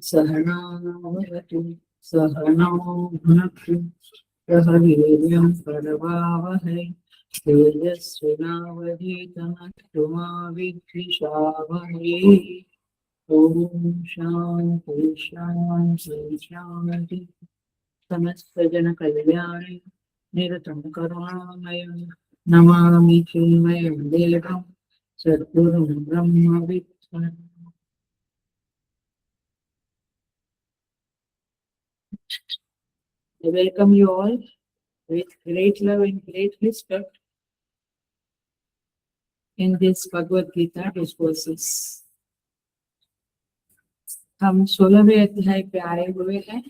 सहनावतु सहनौ भुनक्तु सह वीर्यं करवावहै तेजस्विनावधीतमस्तु मा विद्विषावहै। ॐ शान्ति शान्ति शान्ति। समस्तजनकल्याणे निरतं करुणामयं नमामि चिन्मयं देवं सद्गुरुं ब्रह्मविद्वान्। I welcome you all with great love and great respect in this Bhagavad Gita discourses. हम 16वें अध्याय पे आए हुए हैं।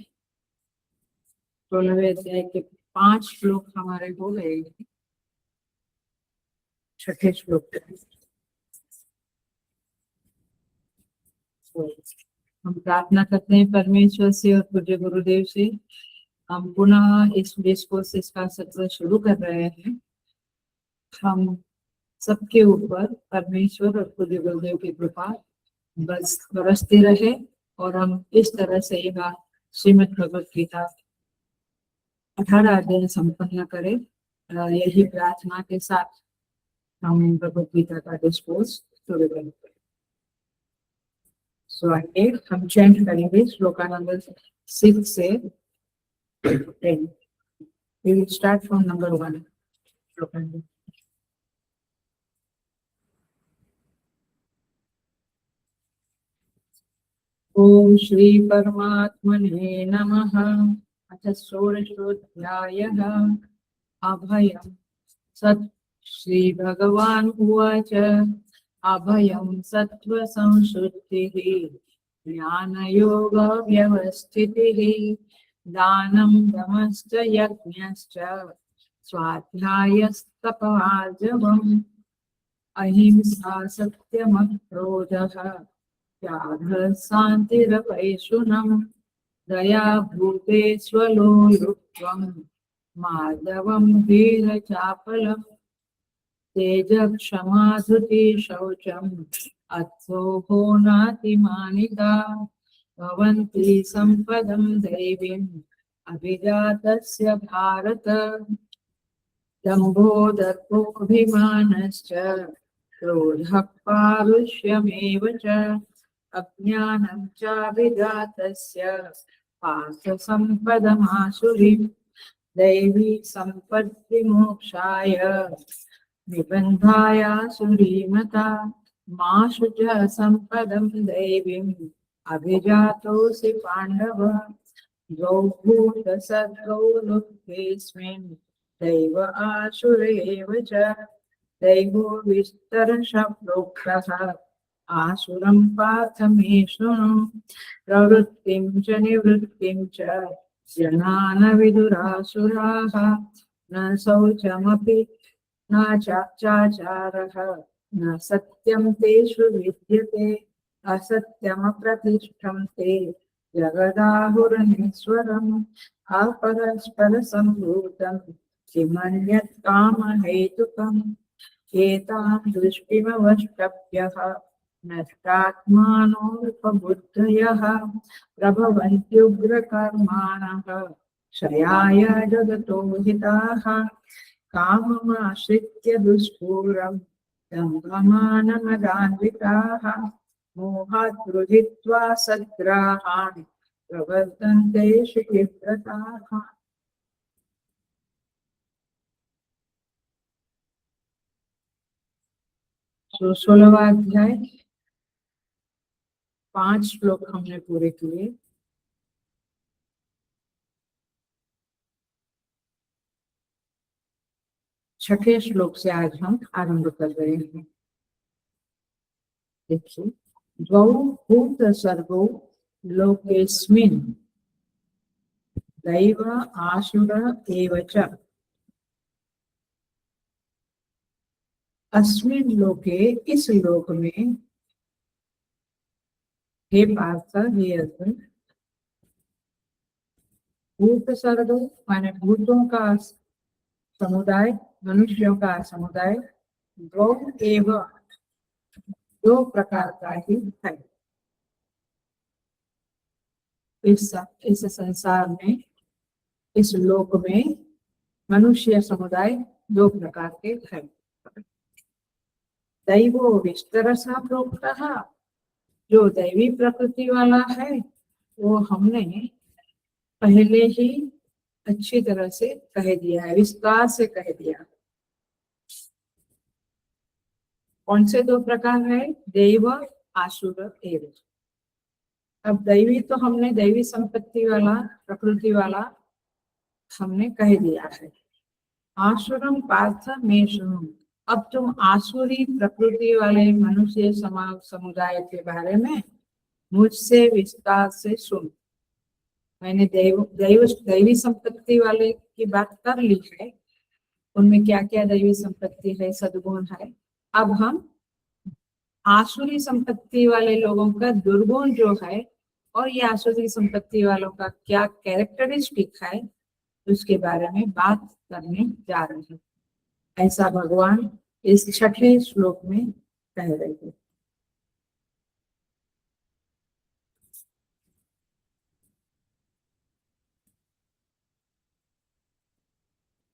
16वें अध्याय के 5 श्लोक हमारे हो गए। छठे श्लोक पे हम प्रार्थना करते हैं परमेश्वर से और पूज्य गुरुदेव से। हम पुनः इस डिस्कोर्सेस का सत्र शुरू कर रहे हैं। हम सबके ऊपर परमेश्वर और पूज्य गुरुदेव की कृपा बस बरसते रहे और हम इस तरह से यह श्रीमद् भगवद गीता 18 अध्याय संपन्न करें। यही प्रार्थना के साथ हम भगवद गीता का डिस्कोर्स शुरू करेंगे। सो आइए हम चैंट करेंगे श्लोका नंबर 6 से 10। We will start from number 1. ओम श्री परमात्मने नमः। अथ षोडशोऽध्यायः। अभयं सत्। श्री भगवान् उवाच अभयं सत्त्वसंशुद्धिः ज्ञानयोगव्यवस्थितिः दानं दमश्च यज्ञश्च स्वाध्यायस्तपःआर्जवम् अहिंसा सत्यमक्रोधः त्यागः शान्तिरपैशुनम् दया भूतेष्वलोलुप्त्वम् माधवं वीरचापलम् तेजक्षमा धृतिः शौचम् अर्थोः नातिमानिता भवन्ति सम्पदं दैवीम् अभिजातस्य भारत दम्भो दर्पोऽभिमानश्च क्रोधः पारुष्यमेव च अज्ञानं चाभिजातस्य पार्थसम्पदमासुरीं दैवी सम्पद्विमोक्षाय निबन्धायासुरीमता मा शुचः सम्पदं दैवीम् अभिजातोऽसि पाण्डव द्वौ भूतसर्गौ लुप्तेऽस्मिन् दैव आसुर एव च दैवो विस्तरशः प्रोक्तः आसुरं पार्थ मे शृणु प्रवृत्तिं च निवृत्तिं च जना न विदुरासुराः न शौचमपि न चाचारः न सत्यं तेषु विद्यते असत्यमप्रतिष्ठं ते जगदाहुरनीश्वरम् अपरस्परसम्भूतं किमन्यत् कामहेतुकम् एतां दृष्टिमवष्टभ्यः नष्टात्मानोऽल्पबुद्धयः प्रभवन्त्युग्रकर्माणः क्षयाय जगतो हिताः काममाश्रित्य दुष्पूरं दम्भमानमदान्विताः मोहात् गृहीत्वा सद्ग्राहान् प्रवर्तन्ते शुचिव्रताः। 16वां अध्याय 5 श्लोक हमने पूरे किए। छठे श्लोक से आज हम आरंभ कर रहे हैं। देखिए, द्वौ भूत सर्गो लोकेस्मिन् दैव आसुर एव च। अस्मिन् लोके, इस लोक में, हे पार्थ, हे अर्जुन, भूत सर्गो माने भूतों का समुदाय, मनुष्यों का समुदाय, दो एवं, दो प्रकार का ही है। इस संसार में, इस लोक में मनुष्य समुदाय दो प्रकार के हैं। दैवो विस्तरसा प्रोक्तः, जो दैवी प्रकृति वाला है वो हमने पहले ही अच्छी तरह से कह दिया है, विस्तार से कह दिया। कौन से दो प्रकार है? देव, आसुर एवं। अब दैवी तो हमने दैवी संपत्ति वाला, प्रकृति वाला हमने कह दिया है। आसुरम पार्थ में सुनो, अब तुम आसुरी प्रकृति वाले मनुष्य समुदाय के बारे में मुझसे विस्तार से सुन। मैंने दैवी संपत्ति वाले की बात कर ली है, उनमें क्या क्या दैवी संपत्ति है, सद्गुण है। अब हम आसुरी संपत्ति वाले लोगों का दुर्गुण जो है और ये आसुरी संपत्ति वालों का क्या कैरेक्टरिस्टिक है उसके बारे में बात करने जा रहे हैं। ऐसा भगवान इस 6ठे श्लोक में कह रहे हैं।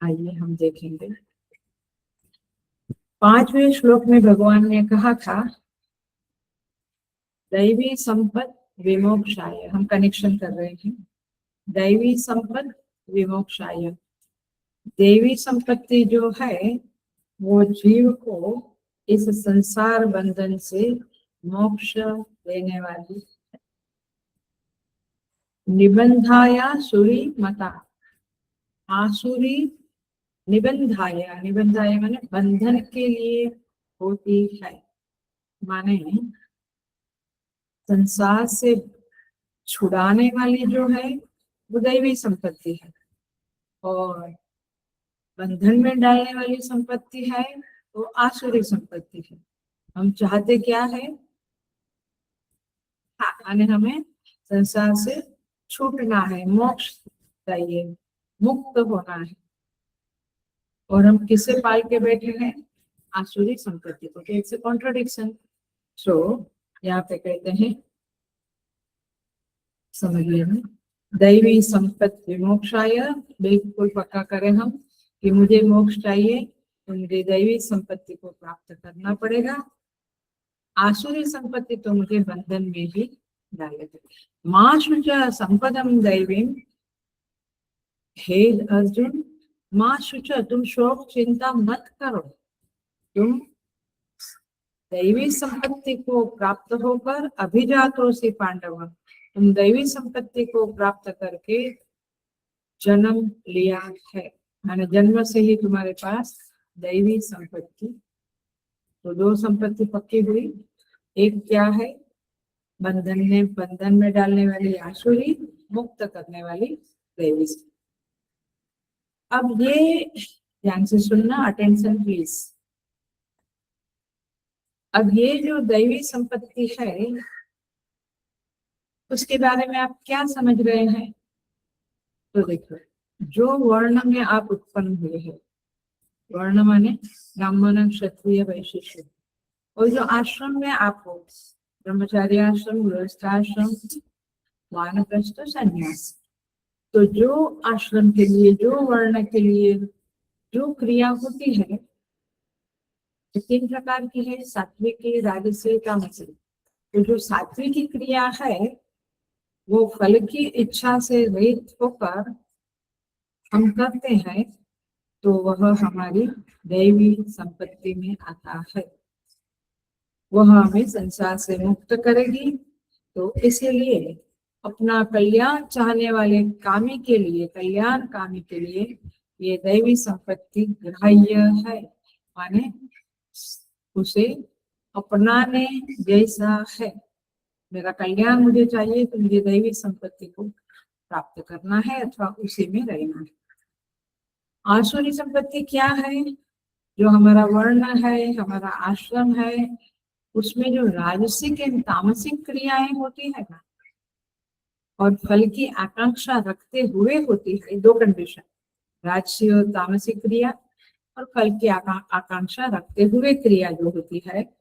आइए हम देखेंगे। 5वें श्लोक में भगवान ने कहा था दैवी संपद विमोक्षाय, हम कनेक्शन कर रहे हैं। दैवी संपद विमोक्षाय, देवी संपत्ति जो है वो जीव को इस संसार बंधन से मोक्ष देने वाली। निबंधाया सुरी मता, आसुरी निबंधाया, निबंधाया माने बंधन के लिए होती है, माने संसार से छुड़ाने वाली जो है वो दैवी संपत्ति है, और बंधन में डालने वाली संपत्ति है वो आसुरी संपत्ति है। हम चाहते क्या है? हाँ, माने हमें संसार से छूटना है, मोक्ष चाहिए, मुक्त होना है। और हम किसे पाल के बैठे हैं? आसुरी संपत्ति को। It's a contradiction. सो यहाँ पे कहते हैं, समझ लेना, दैवी संपत्ति विमोक्षाय, बिल्कुल पक्का करें हम कि मुझे मोक्ष चाहिए तो मुझे दैवी संपत्ति को प्राप्त करना पड़ेगा। आसुरी संपत्ति तो मुझे बंधन में ही डालेगा। मां शुच संपदम दैवीम, हे अर्जुन, मां शुच, तुम शोक चिंता मत करो, तुम दैवी संपत्ति को प्राप्त होकर अभिजातोसी पांडव, तुम दैवी संपत्ति को प्राप्त करके जन्म लिया है, माने जन्म से ही तुम्हारे पास दैवी संपत्ति। तो दो संपत्ति पक्की हुई, एक क्या है? बंधन में डालने वाली आसुरी, मुक्त करने वाली दैवी। अब ये ध्यान से सुनना, अटेंशन प्लीज। अब ये जो दैवी संपत्ति है उसके बारे में आप क्या समझ रहे हैं? तो देखो, जो वर्ण में आप उत्पन्न हुए हैं, वर्ण माने ब्राह्मण, क्षत्रिय, वैश्य, और जो आश्रम में आप हो, ब्रह्मचार्य आश्रम, गृहस्थाश्रम, वानप्रस्थ, संन्यास, तो जो आश्रम के लिए, जो वर्ण के लिए जो क्रिया होती है, 3 प्रकार की है, सात्विकी, राजसी, तामसी। तो जो सात्विकी क्रिया है वो फल की इच्छा से रहित होकर हम करते हैं, तो वह हमारी दैवी संपत्ति में आता है, वह हमें संसार से मुक्त करेगी। तो इसीलिए अपना कल्याण चाहने वाले कामी के लिए, कल्याण कामी के लिए ये दैवी संपत्ति ग्राह्य है, माने उसे अपनाने जैसा है। मेरा कल्याण मुझे चाहिए तो मुझे दैवी संपत्ति को प्राप्त करना है अथवा उसी में रहना है। आसुरी संपत्ति क्या है? जो हमारा वर्ण है, हमारा आश्रम है, उसमें जो राजसिक एवं तामसिक क्रियाएं होती है ना, और फल की आकांक्षा रखते हुए होती है, दो कंडीशन, राजसी और तामसिक क्रिया और फल की आकांक्षा रखते हुए क्रिया जो होती है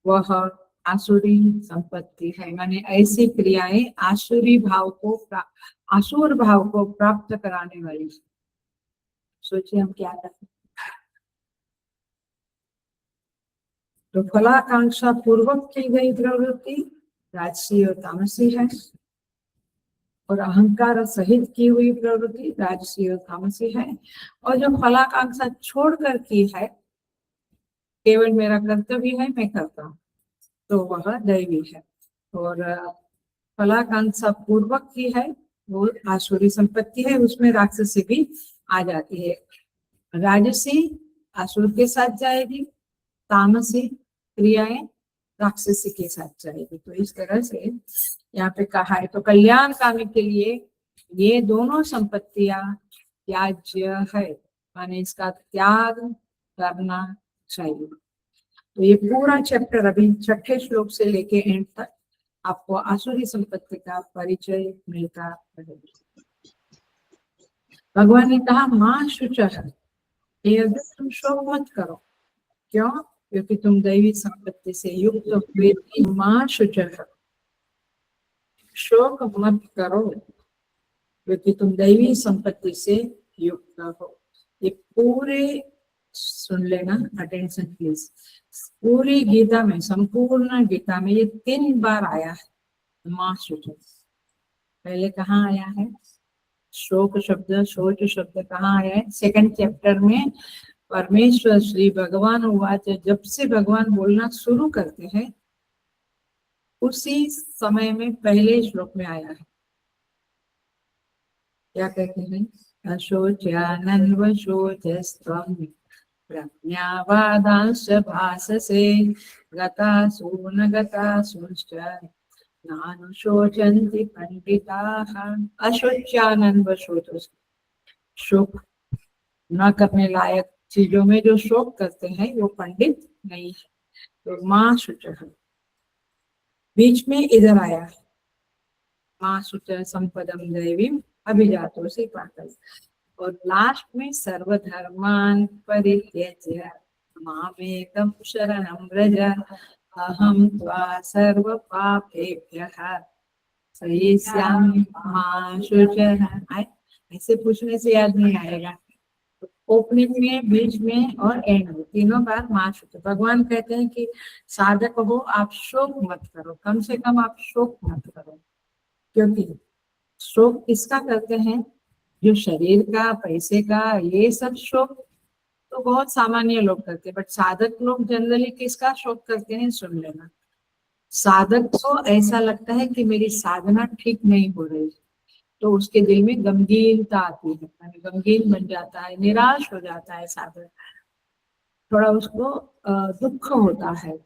वह आसुरी संपत्ति है। माने ऐसी क्रियाएं आसुर भाव को प्राप्त कराने वाली। सोचिए हम क्या करते हैं। तो फलाकांक्षा पूर्वक की गई प्रवृत्ति राजसी और तामसी है, और अहंकार सहित की हुई प्रवृत्ति राजसी और तामसी है। और जो फलाकांक्षा छोड़कर की है, केवल मेरा कर्तव्य है, मैं करता हूँ, तो वह दैवी है। और फलाकांक्षा पूर्वक की है वो आसुरी संपत्ति है, उसमें राक्षसी भी आ जाती है। राजसी आसुर के साथ जाएगी, तामसी क्रियाएं राक्षसी के साथ जाएगी। तो इस तरह से यहाँ पे कहा है, तो कल्याण कामी के लिए ये दोनों संपत्तियां त्याज्य है, माने इसका त्याग करना चाहिए। तो ये पूरा चैप्टर अभी छठे श्लोक से लेके एंड तक आपको आसुरी संपत्ति का परिचय मिलता है। भगवान ने कहा मां शुचः, तुम शोक मत करो। क्यों? क्योंकि तुम दैवी संपत्ति से युक्त हुए। मां शुचः, शोक मत करो क्योंकि तुम दैवी संपत्ति से युक्त हो। ये पूरे सुन लेना, अटेंशन प्लीज। पूरी गीता में, संपूर्ण गीता में ये 3 बार आया है मां शुचः। पहले कहाँ आया है? शोक शब्द, शोच शब्द कहाँ आया है? 2nd चैप्टर में परमेश्वर श्री भगवान उवाच, जब से भगवान बोलना शुरू करते हैं उसी समय में पहले श्लोक में आया है। क्या कहते हैं? अशोच्यानन्वशोचस्त्वं प्रज्ञावादांश्च भाससे गतासु न गतासुश्च नानुशोचन्ति पंडिताः। अशोच्यानन्वशोचस्त्वं, शोक न करने लायक चीजों में जो शोक करते हैं वो पंडित नहीं है। तो मां शुचः बीच में इधर आया है, मां शुचः संपदम दैवीम अभिजातो से पाकर, और लास्ट में सर्वधर्मान परित्यज्य मामेकं शरणं व्रज अहं त्वा सर्व पापेभ्यः सयिष्यामि मा शुचः। ऐसे पूछने से याद नहीं आएगा। ओपनिंग में, बीच में और एंड में, तीनों बार मां शुचः। भगवान कहते हैं कि साधक हो, आप शोक मत करो, कम से कम आप शोक मत करो। क्योंकि शोक किसका करते हैं? जो शरीर का, पैसे का, ये सब शोक तो बहुत सामान्य लोग करते हैं, बट साधक लोग जनरली किसका शोक करते हैं? सुन लेना। साधक को ऐसा लगता है कि मेरी साधना ठीक नहीं हो रही, तो उसके दिल में गमगीनता आती है, गमगीन बन जाता है, निराश हो जाता है साधक, थोड़ा उसको दुख होता है।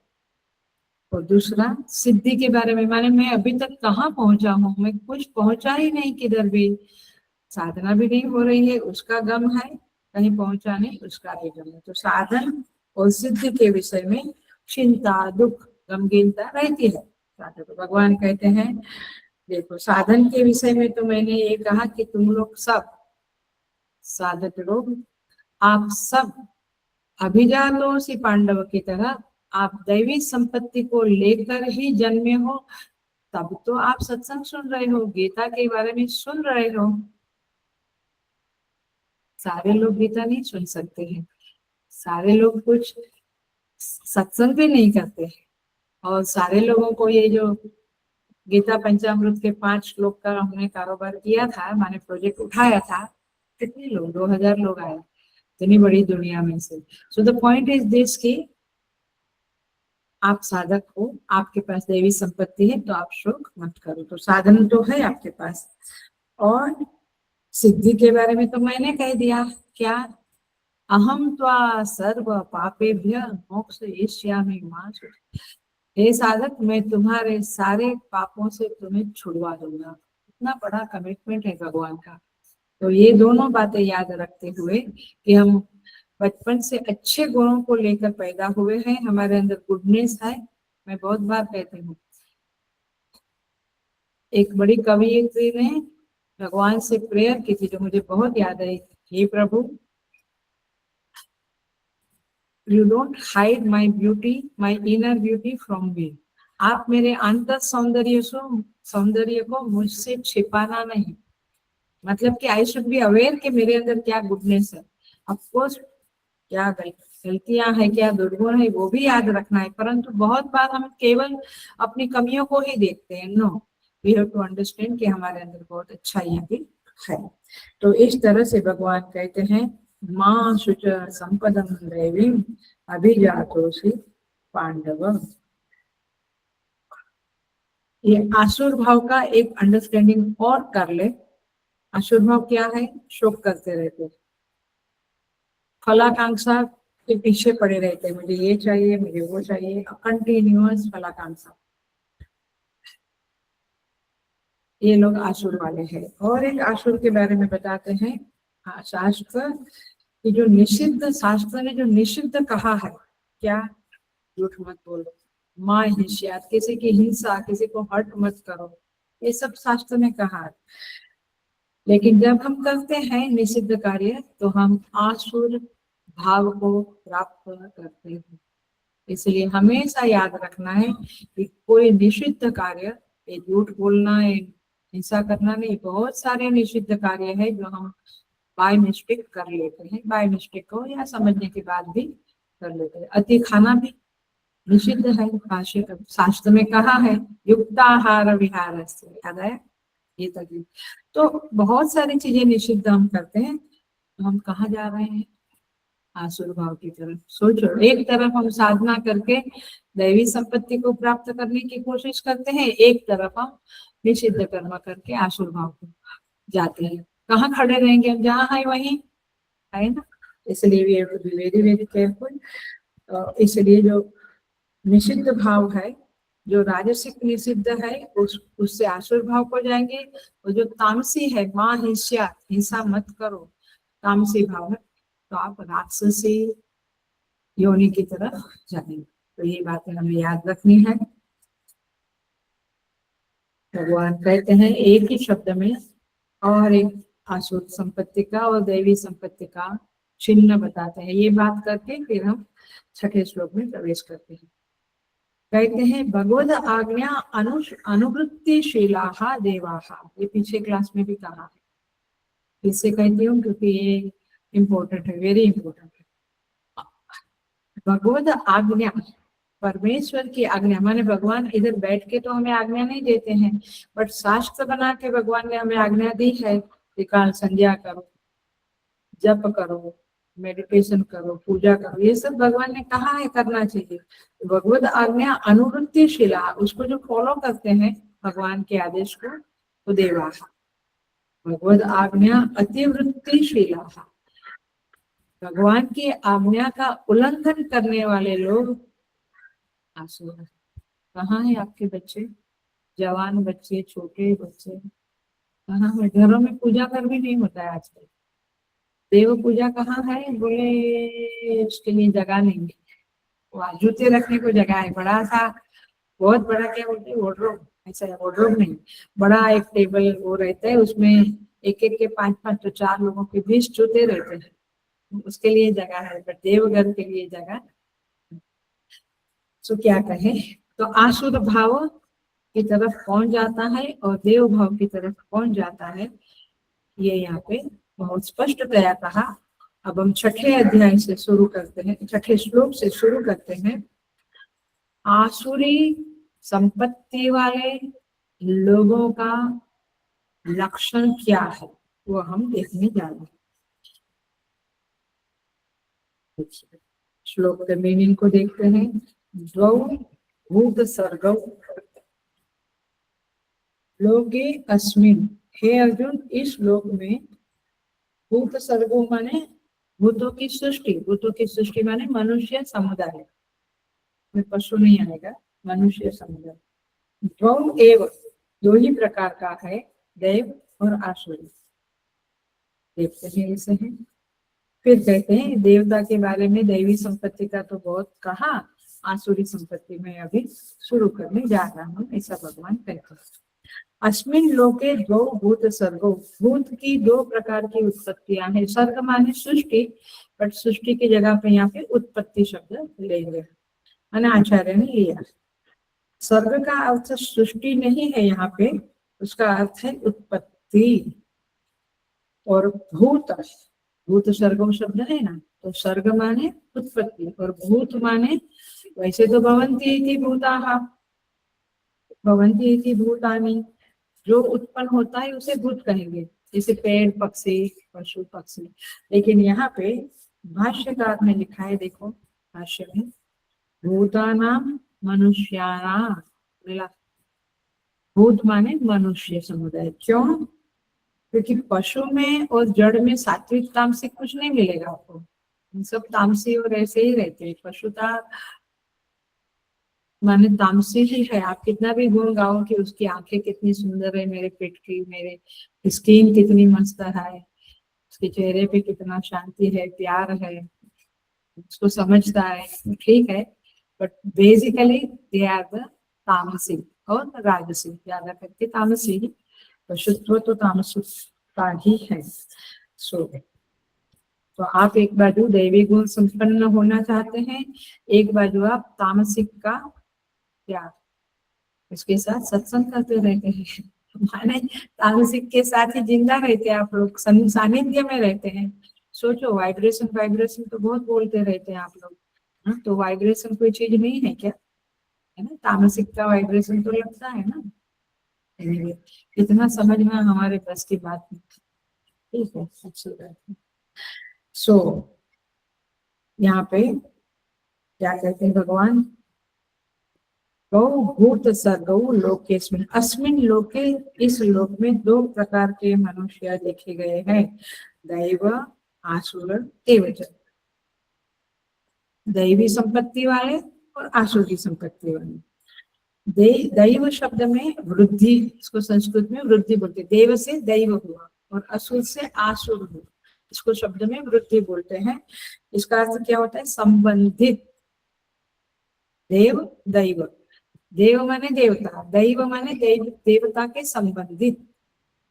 और दूसरा, सिद्धि के बारे में, माने मैं अभी तक कहाँ पहुंचा हूँ, मैं कुछ पहुंचा ही नहीं किधर भी, साधना भी नहीं हो रही है, उसका गम है, कहीं पहुंचा नहीं, उसका भी गम है। तो साधन और सिद्धि के विषय में चिंता, दुख, गमगीनता रहती है साधक। तो भगवान कहते हैं देखो, साधन के विषय में तो मैंने ये कहा कि तुम लोग सब साधक लोग, आप सब अभिजातों से पांडव की तरह आप दैवी संपत्ति को लेकर ही जन्मे हो, तब तो आप सत्संग सुन रहे हो, गीता के बारे में सुन रहे हो। सारे लोग गीता नहीं सुन सकते हैं, सारे लोग कुछ सत्संग भी नहीं करते, और सारे लोगों को ये जो गीता पंचामृत के 5 श्लोक का हमने कारोबार किया था, माने प्रोजेक्ट उठाया था, कितने लोग? 2000 लोग आए, इतनी बड़ी दुनिया में से। So the point is this कि आप साधक हो, आपके पास दैवी संपत्ति है, तो आप शोक मत करो। तो साधन तो है आपके पास, और सिद्धि के बारे में तो मैंने कह दिया, क्या? अहम त्वा सर्व पापेभ्य मोक्षयिष्यामि मा शुचः। हे साधक, मैं तुम्हारे सारे पापों से तुम्हें छुड़वा दूंगा। इतना बड़ा कमिटमेंट है भगवान का। तो ये दोनों बातें याद रखते हुए कि हम बचपन से अच्छे गुणों को लेकर पैदा हुए हैं, हमारे अंदर गुडनेस है। मैं बहुत बार कहती हूँ, एक बड़ी कवयित्री ने भगवान से प्रेयर की थी जो मुझे बहुत याद है, हे प्रभु, you don't hide my beauty, my inner beauty from me. आप मेरे अंतर सौंदर्य को मुझसे छिपाना नहीं। मतलब कि आई शुड बी अवेयर कि मेरे अंदर क्या गुडनेस है। ऑफकोर्स क्या गलतियां है, क्या दुर्गुण है, वो भी याद रखना है, परंतु बहुत बार हम केवल अपनी कमियों को ही देखते हैं। No, we have to understand कि हमारे अंदर बहुत अच्छाइयां भी है। तो इस तरह से भगवान कहते हैं, माँ शुच संपदम देवी अभिजातोषि पांडव। ये आसुर भाव का एक अंडरस्टैंडिंग और कर ले। आसुर भाव क्या है? शोक करते रहते, फलाकांक्षा के पीछे पड़े रहते, मुझे ये चाहिए, मुझे वो चाहिए, कंटिन्यूअस फलाकांक्षा। ये लोग आसुर वाले हैं। और एक आसुर के बारे में बताते हैं, शास्त्र कि जो निषिद्ध, शास्त्र ने जो निषिद्ध कहा है, क्या? झूठ मत बोलो, माँ हिंसा, किसी की हिंसा, किसी को हर्ट मत करो, ये सब शास्त्र ने कहा है। लेकिन जब हम करते हैं निषिद्ध कार्य तो हम आसुर भाव को प्राप्त करते हैं। इसलिए हमेशा याद रखना है कि कोई निषिद्ध कार्य, ये झूठ बोलना, ये हिंसा करना नहीं, बहुत सारे निषिद्ध कार्य है जो हम बाय मिस्टेक कर लेते हैं। बाय मिस्टेक हो या समझने के बाद भी कर लेते हैं। अति खाना भी निषिद्ध है, शास्त्र में कहा है, युक्ताहार विहार, याद है ये तक। तो बहुत सारी चीजें निषिद्ध हम करते हैं, तो हम कहाँ जा रहे हैं? आसुर भाव की तरफ। सोचो, एक तरफ हम साधना करके दैवी संपत्ति को प्राप्त करने की कोशिश करते हैं, एक तरफ हम निषिद्ध कर्म करके आसुर भाव को जाते हैं। कहाँ खड़े रहेंगे हम? जहाँ है वहीं है ना। इसलिए we have to be very very careful. इसलिए जो निषिद्ध भाव है, जो राजसिक निषिद्ध है, उससे आसुर भाव को जाएंगे। और जो तामसी है, माँ हिंसा, हिंसा मत करो, तामसी भाव है, तो आप राक्षसी योनि की तरफ जाएंगे। तो ये बातें हमें याद रखनी है। भगवान कहते हैं एक ही शब्द में और एक आसुर संपत्ति का और दैवी संपत्ति का चिन्ह बताते हैं। ये बात करके फिर हम छठे श्लोक में प्रवेश करते हैं। कहते हैं, भगवद आज्ञा अनुवृत्तिशीला देवाः। ये पीछे क्लास में भी कहा है, इससे कहती हूँ क्योंकि ये इम्पोर्टेंट है, वेरी इम्पोर्टेंट है। भगवद आज्ञा, परमेश्वर की आज्ञा, माने भगवान इधर बैठ के तो हमें आज्ञा नहीं देते हैं, बट शास्त्र बना के भगवान ने हमें आज्ञा दी है कि काल संध्या करो, जप करो, मेडिटेशन करो, पूजा करो, ये सब भगवान ने कहा है करना चाहिए। तो भगवद आज्ञा अनुवृत्तिशीला, उसको जो फॉलो करते हैं भगवान के आदेश को, तो देवा। भगवद आज्ञा अतिवृत्तिशीला, भगवान की आज्ञा का उल्लंघन करने वाले लोग आसुर हैं। कहाँ है आपके बच्चे, जवान बच्चे, छोटे बच्चे? कहाँ है? घरों में पूजा कर भी नहीं होता है आजकल। देव पूजा कहाँ है? बोले उसके लिए जगह नहीं है, वहाँ जूते रखने को जगह है, बड़ा सा, बहुत बड़ा, क्या बोलते हैं, वार्डरोब। ऐसा है, वार्डरोब नहीं, बड़ा एक टेबल वो रहता है, उसमें एक एक के 5-5 तो 4 लोगों के बीच जूते रहते हैं, उसके लिए जगह है, बट देवघर के लिए जगह। तो क्या कहे, तो आसुर भाव की तरफ कौन जाता है और देव भाव की तरफ कौन जाता है, ये यहाँ पे बहुत स्पष्टतया कहा। अब हम छठे अध्याय से शुरू करते हैं, छठे श्लोक से शुरू करते हैं। आसुरी संपत्ति वाले लोगों का लक्षण क्या है वो हम देखने जा रहे हैं। श्लोक के मीनिंग को देखते हैं। द्वौ भूत सर्गौ लोके अस्मिन्, हे अर्जुन, इस श्लोक में भूत सर्गो माने भूतों की सृष्टि, भूतों की सृष्टि माने मनुष्य समुदाय में, पशु नहीं आएगा, मनुष्य समुदाय। द्वौ एव, दो ही प्रकार का है, देव और आसुरी। देखते हैं इसे है। फिर कहते हैं देवता के बारे में, दैवी संपत्ति का तो बहुत कहा, आसुरी संपत्ति में अभी शुरू करने जा रहा हूँ, ऐसा भगवान कहते हैं। अस्मिन लोके दो भूत सर्गो, भूत की दो प्रकार की उत्पत्तियां हैं। सर्ग माने सृष्टि, बट सृष्टि की जगह पे यहाँ पे उत्पत्ति शब्द लेंगे, मैंने आचार्य ने लिया। सर्ग का अर्थ सृष्टि नहीं है यहाँ पे, उसका अर्थ है उत्पत्ति। और भूत, भूत सर्गो शब्द है ना, तो सर्ग माने उत्पत्ति और भूत माने, वैसे तो भवन्ति इति भूताः, भवन्ति इति भूतानि, जो उत्पन्न होता है उसे भूत कहेंगे, जैसे पेड़, पक्षी, पशु पक्षी। लेकिन यहाँ पे भाष्यकार ने लिखा है, देखो भाष्य में, भूतानाम मनुष्याणाम, मिला, भूत माने मनुष्य समुदाय। क्यों? क्योंकि पशु में और जड़ में सात्विक तामसिक कुछ नहीं मिलेगा आपको, सब तामसी और ऐसे ही रहते हैं। पशुता माने तामसी ही है। आप कितना भी गुण गाओ कि उसकी आंखें कितनी सुंदर है, मेरे पेट की, मेरे स्किन कितनी मस्त है, उसके चेहरे पे कितना शांति है, प्यार है, उसको समझता है, ठीक है, but basically they are the तामसी और राजसी, ज्यादा करके तामसी ही। पशुत्व तो तामसिक का ही है। सो तो आप एक बाजू दैवी गुण संपन्न होना चाहते हैं, एक बाजू आप तामसिक का प्यार, उसके साथ सत्संग करते रहते हैं, माने तामसिक के साथ ही जिंदा रहते हैं आप लोग, सानिध्य में रहते हैं। सोचो, वाइब्रेशन वाइब्रेशन तो बहुत बोलते रहते हैं आप लोग, तो वाइब्रेशन कोई चीज नहीं है क्या, है ना? तामसिक का वाइब्रेशन तो लगता है ना। इतना समझ में हमारे बस की बात नहीं, ठीक है, अच्छी बात है। सो यहाँ पे क्या कहते हैं भगवान, गौ भूत सर्गौ लोकेस्मिन, अस्मिन लोके, इस लोक में दो प्रकार के मनुष्य देखे गए हैं, दैव आसुर तेवच, दैवी संपत्ति वाले और आसुरी संपत्ति वाले। दैव शब्द में वृद्धि, इसको संस्कृत में वृद्धि बोलते, देव से दैव हुआ और असुर से आसुर हुआ, इसको शब्द में वृद्धि बोलते हैं। इसका अर्थ क्या होता है? संबंधित। देव दैव, देव माने देवता, दैव माने देवता के संबंधित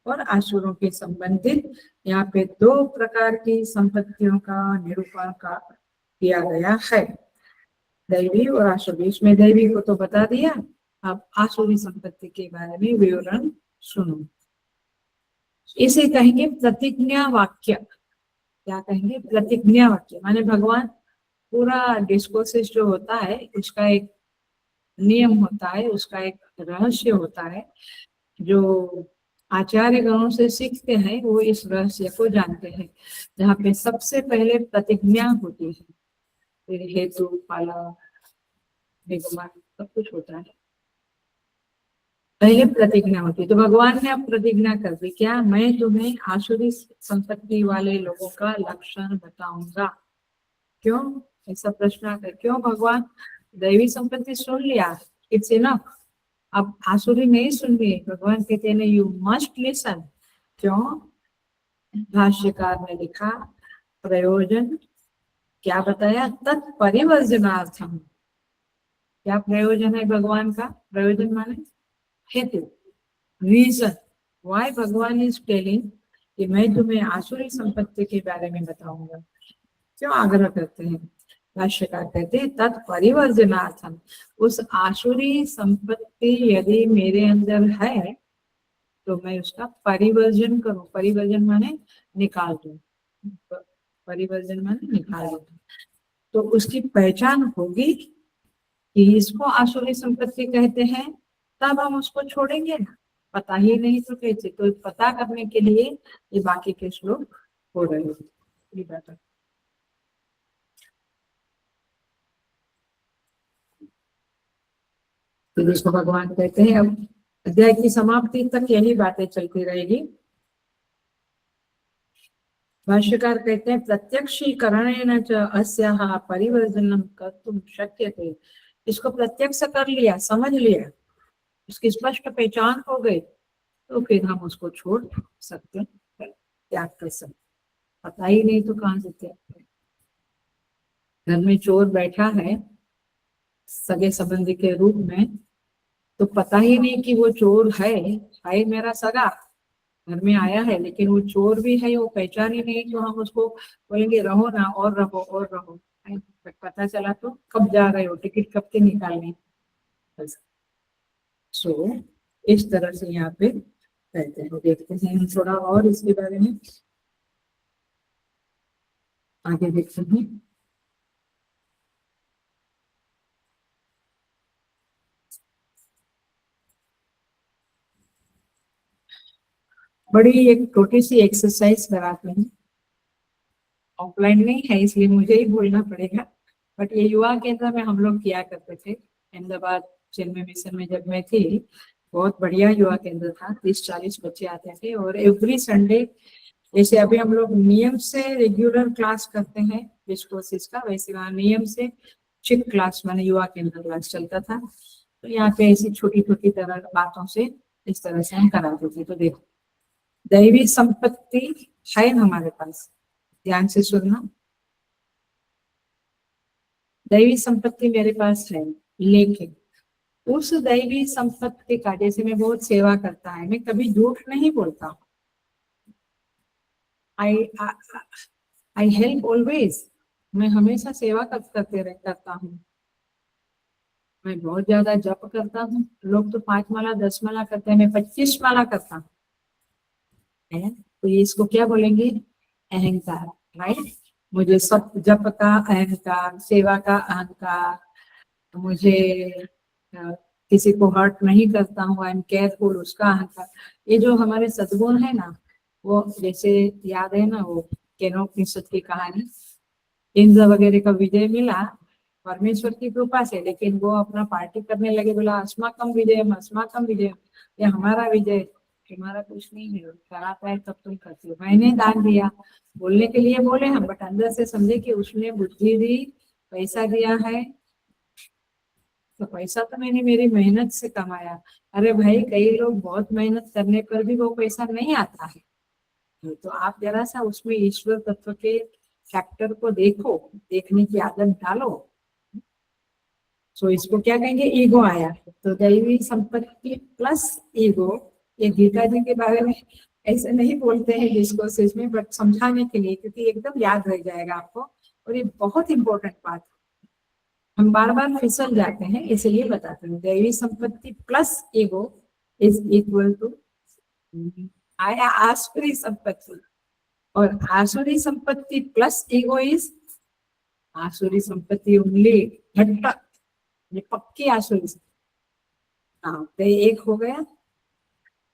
और आसुरों के संबंधित। यहाँ पे दो प्रकार की संपत्तियों का निरूपण का किया गया है, दैवी और आसुरी। इसमें दैवी को तो बता दिया, अब आसुरी संपत्ति के बारे में विवरण सुनो। इसे कहेंगे प्रतिज्ञा वाक्य। क्या कहेंगे? प्रतिज्ञा वाक्य माने भगवान पूरा डिस्कोर्सेस जो होता है उसका एक नियम होता है, उसका एक रहस्य होता है, जो आचार्य गणों से सीखते हैं वो इस रहस्य को जानते हैं, जहाँ पे सबसे पहले प्रतिज्ञा होती है, फिर हेतु, पाला, निगमन, सब कुछ होता है, पहले प्रतिज्ञा होती है। तो भगवान ने अब प्रतिज्ञा कर दी, क्या? मैं तुम्हें आसुरी संपत्ति वाले लोगों का लक्षण बताऊंगा। क्यों? ऐसा प्रश्न आता है, क्यों भगवान? दैवी संपत्ति सुन लिया, इट्स इनफ, अब आसुरी नहीं सुन रही। भगवान कहते हैं यू मस्ट लिसन। क्यों? भाष्यकार ने लिखा प्रयोजन, क्या बताया? तत्परिवर्जनार्थम। क्या प्रयोजन है भगवान का? प्रयोजन माने हेतु, रीजन व्हाई भगवान इज टेलिंग कि मैं तुम्हें आसुरी संपत्ति के बारे में बताऊंगा। क्यों आग्रह करते हैं? भाष्यकार कहते हैं तत्परिवर्जनार्थम, उस आसुरी संपत्ति यदि मेरे अंदर है तो मैं उसका परिवर्जन करूं। परिवर्जन माने निकाल दूं, परिवर्जन माने निकाल दूं। तो उसकी पहचान होगी कि इसको आसुरी संपत्ति कहते हैं, तब हम उसको छोड़ेंगे ना। पता ही नहीं तो कैसे? तो पता करने के लिए ये बाकी के श्लोक हो रहे हैं। तो जिसको भगवान कहते हैं, अब अध्याय की समाप्ति तक यही बातें चलती रहेगी। भाष्यकार कहते हैं प्रत्यक्षीकरणेन च अस्याः परिवर्जनम कर्तुं शक्यते। इसको प्रत्यक्ष कर लिया, समझ लिया, उसकी स्पष्ट पहचान हो गई, तो फिर हम उसको छोड़ सकते हैं, त्याग कर सकते। पता ही नहीं तो कहाँ से त्याग। घर में चोर बैठा है सगे संबंधी के रूप में, तो पता ही नहीं कि वो चोर है मेरा सगा, घर में आया है लेकिन वो चोर भी है, वो पहचान ही नहीं, तो हम उसको बोलेंगे रहो ना और रहो और रहो। पता चला तो कब जा रहे हो, टिकट कब के निकालने। सो इस तरह से यहाँ पे कहते हैं। देखते हैं हम थोड़ा और इसके बारे में आगे देखते हैं। बड़ी एक छोटी सी एक्सरसाइज कराते हैं, ऑफलाइन नहीं है इसलिए मुझे ही बोलना पड़ेगा, बट ये युवा केंद्र में हम लोग किया करते थे अहमदाबाद चिन्मय मिशन में जब मैं थी। बहुत बढ़िया युवा केंद्र था, 30-40 बच्चे आते थे और एवरी संडे, जैसे अभी हम लोग नियम से रेगुलर क्लास करते हैं विश कोर्सेज का, वैसे वहाँ नियम से चिक क्लास माने युवा केंद्र क्लास चलता था। तो यहाँ पे ऐसी छोटी छोटी तरह बातों से इस तरह से हम कराते थे। तो देखो, दैवी संपत्ति है हमारे पास, ध्यान से सुनना। दैवी संपत्ति मेरे पास है, लेकिन उस दैवी संपत्ति का, जैसे मैं बहुत सेवा करता है, मैं कभी झूठ नहीं बोलता। आई आई हेल्प ऑलवेज, मैं हमेशा सेवा करता हूँ। मैं बहुत ज्यादा जप करता हूँ, लोग तो 5 माला 10 माला करते हैं, मैं 25 माला करता हूँ। तो ये इसको क्या बोलेंगे, अहंकार, राइट। मुझे सब जप का अहंकार, सेवा का अहंकार, मुझे किसी को हर्ट नहीं करता हूँ, आई एम केयरफुल, उसका अहंकार। ये जो हमारे सद्गुण है ना, वो जैसे याद है ना वो केनोपनिषद की कहानी, इंद्र वगैरह का विजय मिला परमेश्वर की कृपा से, लेकिन वो अपना पार्टी करने लगे, बोला अस्माकम विजयम अस्माकम विजयम, ये हमारा विजय, तुम्हारा कुछ नहीं है, कराता है तब तुम करते हो। मैंने दान दिया, बोलने के लिए बोले हम, बट अंदर से समझे कि उसने बुद्धि दी, पैसा दिया है, तो पैसा तो मैंने मेरी मेहनत से कमाया। अरे भाई, कई लोग बहुत मेहनत करने पर भी वो पैसा नहीं आता है। तो आप जरा सा उसमें ईश्वर तत्व के फैक्टर को देखो, देखने की आदत डालो। सो इसको क्या कहेंगे, ईगो आया। तो दैवी संपत्ति प्लस ईगो, ये गीता जी के बारे में ऐसे नहीं बोलते हैं जिसको सच में, बट समझाने के लिए, क्योंकि एकदम याद रह जाएगा आपको, और ये बहुत इंपॉर्टेंट बात है, हम बार बार फिसल जाते हैं, इसलिए बताते हैं। दैवी संपत्ति plus ego is equal to आया आसुरी संपत्ति, और आसुरी संपत्ति प्लस ईगो इज आसुरी संपत्ति ओनली, घट्टा, ये पक्की आसुरी। हाँ, तो एक हो गया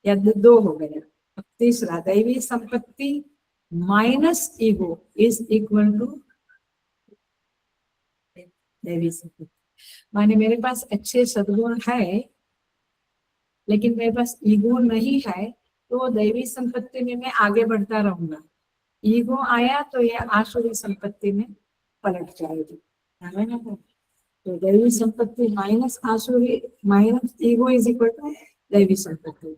या दो हो गया। अब तीसरा, दैवी संपत्ति minus ego is equal to दैवी संपत्ति। माने मेरे पास अच्छे सद्गुण है लेकिन मेरे पास ईगो नहीं है, तो दैवी संपत्ति में मैं आगे बढ़ता रहूंगा। ईगो आया तो ये आसुरी संपत्ति में पलट जाएगी, है ना। तो दैवी संपत्ति माइनस आसुरी minus ego is equal to दैवी संपत्ति।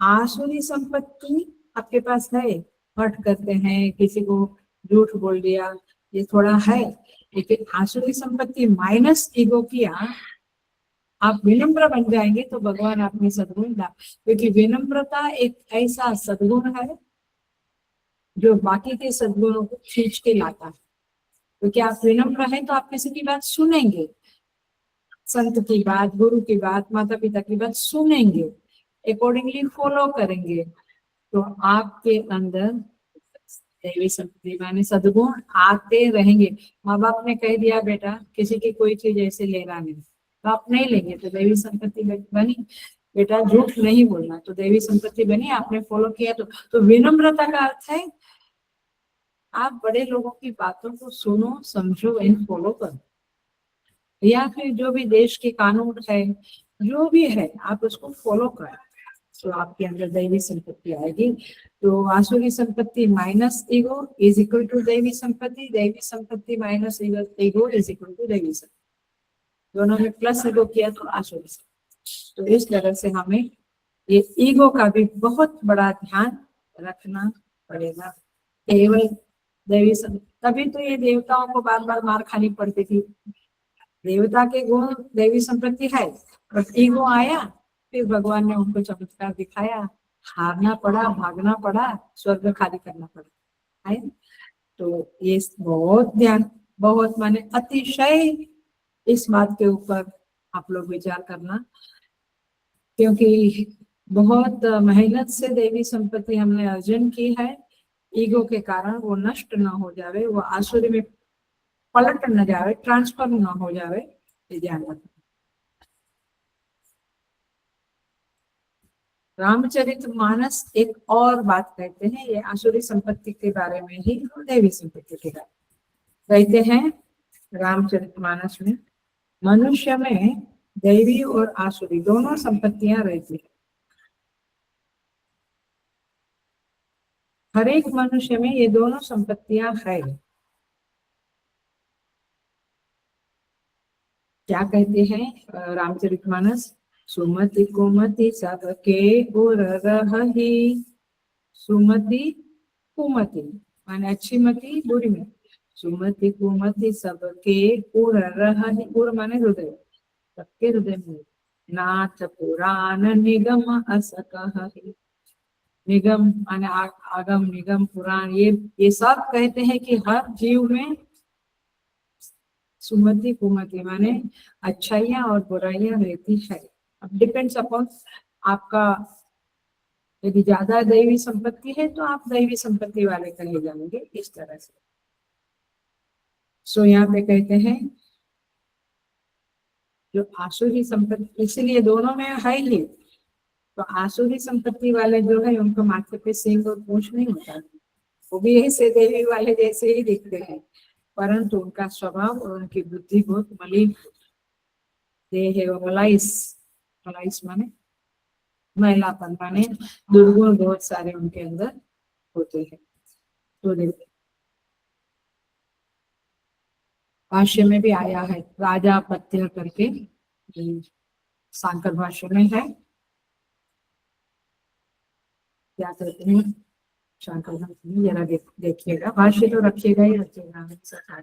आसुरी संपत्ति आपके पास है, हर्ट करते हैं, किसी को झूठ बोल दिया, ये थोड़ा है, लेकिन आसुरी संपत्ति माइनस ईगो किया, आप विनम्र बन जाएंगे तो भगवान आपने सद्गुण ला, क्योंकि विनम्रता एक ऐसा सद्गुण है जो बाकी के सद्गुणों को खींच के लाता है। क्योंकि आप विनम्र हैं तो आप किसी की बात सुनेंगे, संत की बात, गुरु की बात, माता पिता की बात सुनेंगे, अकॉर्डिंगली फॉलो करेंगे, तो आपके अंदर दैवी संपत्ति माने सद्गुण आते रहेंगे। माँ बाप ने कह दिया बेटा किसी की कोई चीज ऐसे लेना नहीं, तो आप नहीं लेंगे, तो दैवी संपत्ति बनी। बेटा झूठ नहीं बोलना, तो दैवी संपत्ति बनी, आपने फॉलो किया। तो विनम्रता का अर्थ है आप बड़े लोगों की बातों को सुनो, समझो एंड फॉलो करो, या फिर जो भी देश के कानून है, जो भी है, आप उसको फॉलो करें, तो आपके अंदर दैवी संपत्ति आएगी। तो आसुरी संपत्ति minus ego is equal to दैवी संपत्ति, दैवी संपत्ति minus ego is equal to दैवी संपत्ति। दोनों में प्लस ईगो किया तो आसुरी संपत्ति। तो इस तरह से हमें ये ईगो का भी बहुत बड़ा ध्यान रखना पड़ेगा। केवल दैवी तभी तो ये देवताओं को बार बार मार खानी पड़ती थी। देवता के गुण दैवी संपत्ति है, बट ईगो आया, फिर भगवान ने उनको चमत्कार दिखाया, हारना पड़ा, भागना पड़ा, स्वर्ग खाली करना पड़ा, है। तो ये बहुत ध्यान, बहुत माने अतिशय इस बात के ऊपर आप लोग विचार करना, क्योंकि बहुत मेहनत से देवी संपत्ति हमने अर्जन की है, ईगो के कारण वो नष्ट ना हो जावे, वो आसुरी में पलट न जावे, ट्रांसफर ना हो जावे, ये ध्यान रखना। रामचरितमानस एक और बात कहते हैं, ये आसुरी संपत्ति के बारे में ही, दैवी संपत्ति के बारे में कहते हैं। रामचरितमानस में मनुष्य में दैवी और आसुरी दोनों संपत्तियां रहती है। हर एक मनुष्य में ये दोनों संपत्तियां है। क्या कहते हैं रामचरितमानस? सुमति कुमति सबके उर रही, सुमति कुमति माने अच्छी मति, बुरी मति, सुमति कुमति सबके उर रही, उर माने हृदय, सबके हृदय में, नाथ पुराण निगम अस कहहि, निगम माने आगम, निगम, पुराण, ये सब कहते हैं कि हर जीव में सुमति कुमति माने अच्छाइयां और बुराइयां रहती है। अब डिपेंड्स अपॉन आपका, यदि ज्यादा दैवी संपत्ति है तो आप दैवी संपत्ति वाले कहे जाएंगे, इस तरह से। सो यहाँ पे कहते हैं जो आसुरी संपत्ति, इसीलिए दोनों में है ही, तो आसुरी संपत्ति वाले जो है उनको माथे पे सिंह और पूंछ नहीं होता, वो भी ऐसे देवी वाले जैसे ही दिखते हैं, परंतु उनका स्वभाव और उनकी बुद्धि बहुत मलिन, देह मलाइस, मलाइस माने महिलापन, माने दुर्गुण बहुत सारे उनके अंदर होते हैं। तो देखिए भाष्य में भी आया है, राजा पत्य करके सांकर भाष्य में है, क्या कहते हैं सांकर भाष्य में, जरा देखिएगा, भाष्य तो रखिएगा ही रखिएगा।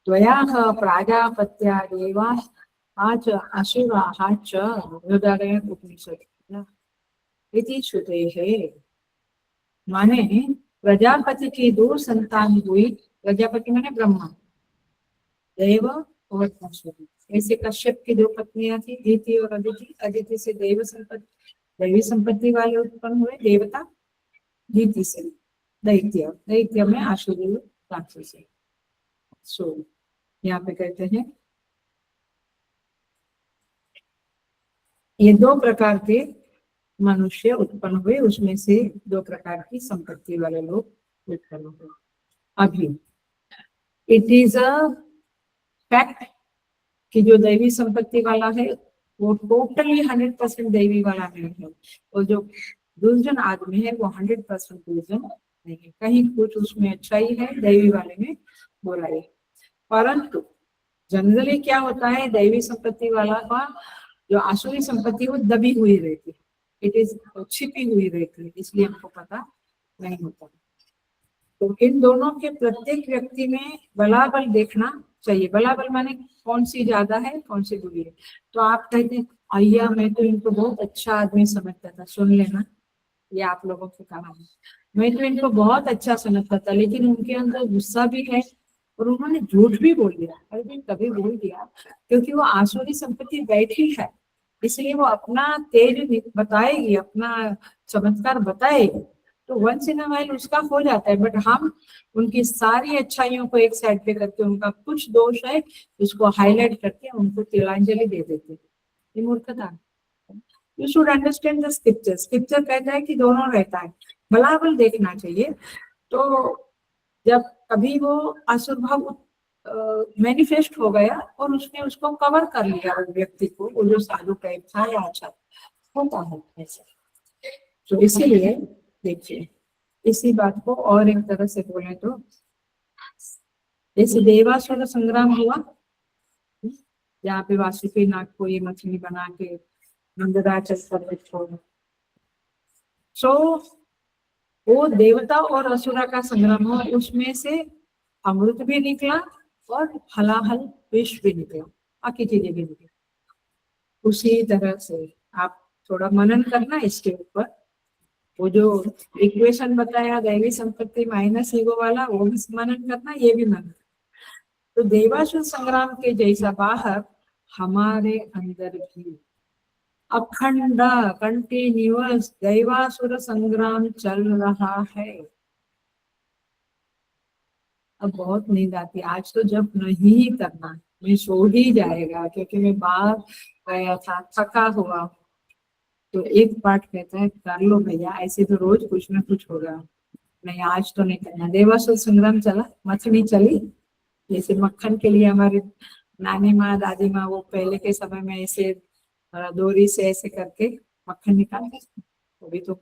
त्वयाः प्राजापत्यादेवा च अशिवाः च हृदय उपनिषद इति श्रुतेः, माने प्रजापति की दो संतान हुई, प्रजापति माने ब्रह्मा, देव और अश्विनी। ऐसे कश्यप की दो पत्नियां थी, अदिति और अदिति, अदिति से देव संपत्ति, दैवी संपत्ति वाले उत्पन्न हुए देवता, अदिति से दैत्य, दैत्य में आसुरी राक्षस। सो यहाँ पे कहते हैं ये दो प्रकार के मनुष्य उत्पन्न हुए, उसमें से दो प्रकार की संपत्ति वाले लोग उत्पन्न हुए। अभी इट इज अ फैक्ट कि जो दैवी संपत्ति वाला है वो टोटली 100% दैवी वाला नहीं है, और जो दुर्जन आदमी है वो 100% दुर्जन नहीं है, कहीं कुछ उसमें अच्छाई है, दैवी वाले में बुराई। परंतु जनरली क्या होता है, दैवी संपत्ति वाला का जो आसुरी संपत्ति वो दबी हुई रहती है, इट इज छिपी हुई रहती है, इसलिए हमको पता नहीं होता। तो इन दोनों के प्रत्येक व्यक्ति में बलाबल देखना चाहिए। बलाबल माने कौन सी ज्यादा है, कौन सी बुरी है। तो आप कहते हैं अय्या मैं तो इनको बहुत अच्छा आदमी समझता था, सुन लेना ये आप लोगों की कहानी, मैं तो इनको बहुत अच्छा समझता था, लेकिन उनके अंदर गुस्सा भी है और उन्होंने झूठ भी बोल दिया। अरे कभी बोल दिया, क्योंकि वो आसुरी संपत्ति बैठी है, इसलिए वो अपना तेज बताएगी, अपना चमत्कार बताएगी, तो वंस इन अ वाइल उसका हो जाता है। बट हम उनकी सारी अच्छाइयों को एक साइड पे करके उनका कुछ दोष है उसको हाईलाइट करके उनको तिलांजलि दे देते हैं, ये मूर्खता। You should understand the scripture, scripture कहता है कि दोनों रहता है, बलाबल देखना चाहिए। तो जब कभी वो असुर भाव मैनिफेस्ट हो गया और उसने उसको कवर कर लिया, उस व्यक्ति को, वो जो साधु टाइप था या अच्छा होता है ऐसा। तो इसीलिए देखिए इसी बात को और एक तरह से बोले तो, जैसे देवासुर संग्राम हुआ जहाँ पे वासुकी नाग को ये मछली बना के नंदराचल पर छोड़ा, सो वो देवता और असुरा का संग्राम हो, उसमें से अमृत भी निकला और हलाहल विष भी निकला, बाकी चीजें भी निकली। उसी तरह से आप थोड़ा मनन करना इसके ऊपर। वो जो इक्वेशन बताया दैवी संपत्ति माइनस ईगो वाला, वो भी मनन करना, ये भी मनन। तो देवासुर संग्राम के जैसा बाहर हमारे अंदर भी अखंड कंटिन्यूअस दैवासुर संग्राम चल रहा है। अब बहुत नींद आती है, आज तो जब नहीं करना मैं सो ही जाएगा, क्योंकि मैं बाहर गया था, थका हुआ। तो एक पार्ट कहता है कर लो भैया, ऐसे तो रोज कुछ ना कुछ होगा, नहीं आज तो नहीं करना। देवासुर संग्राम चला, मछली चली, जैसे मक्खन के लिए हमारे नानी माँ दादी माँ वो पहले के समय में ऐसे डोरी से ऐसे करके मक्खन निकालते थे। अभी तो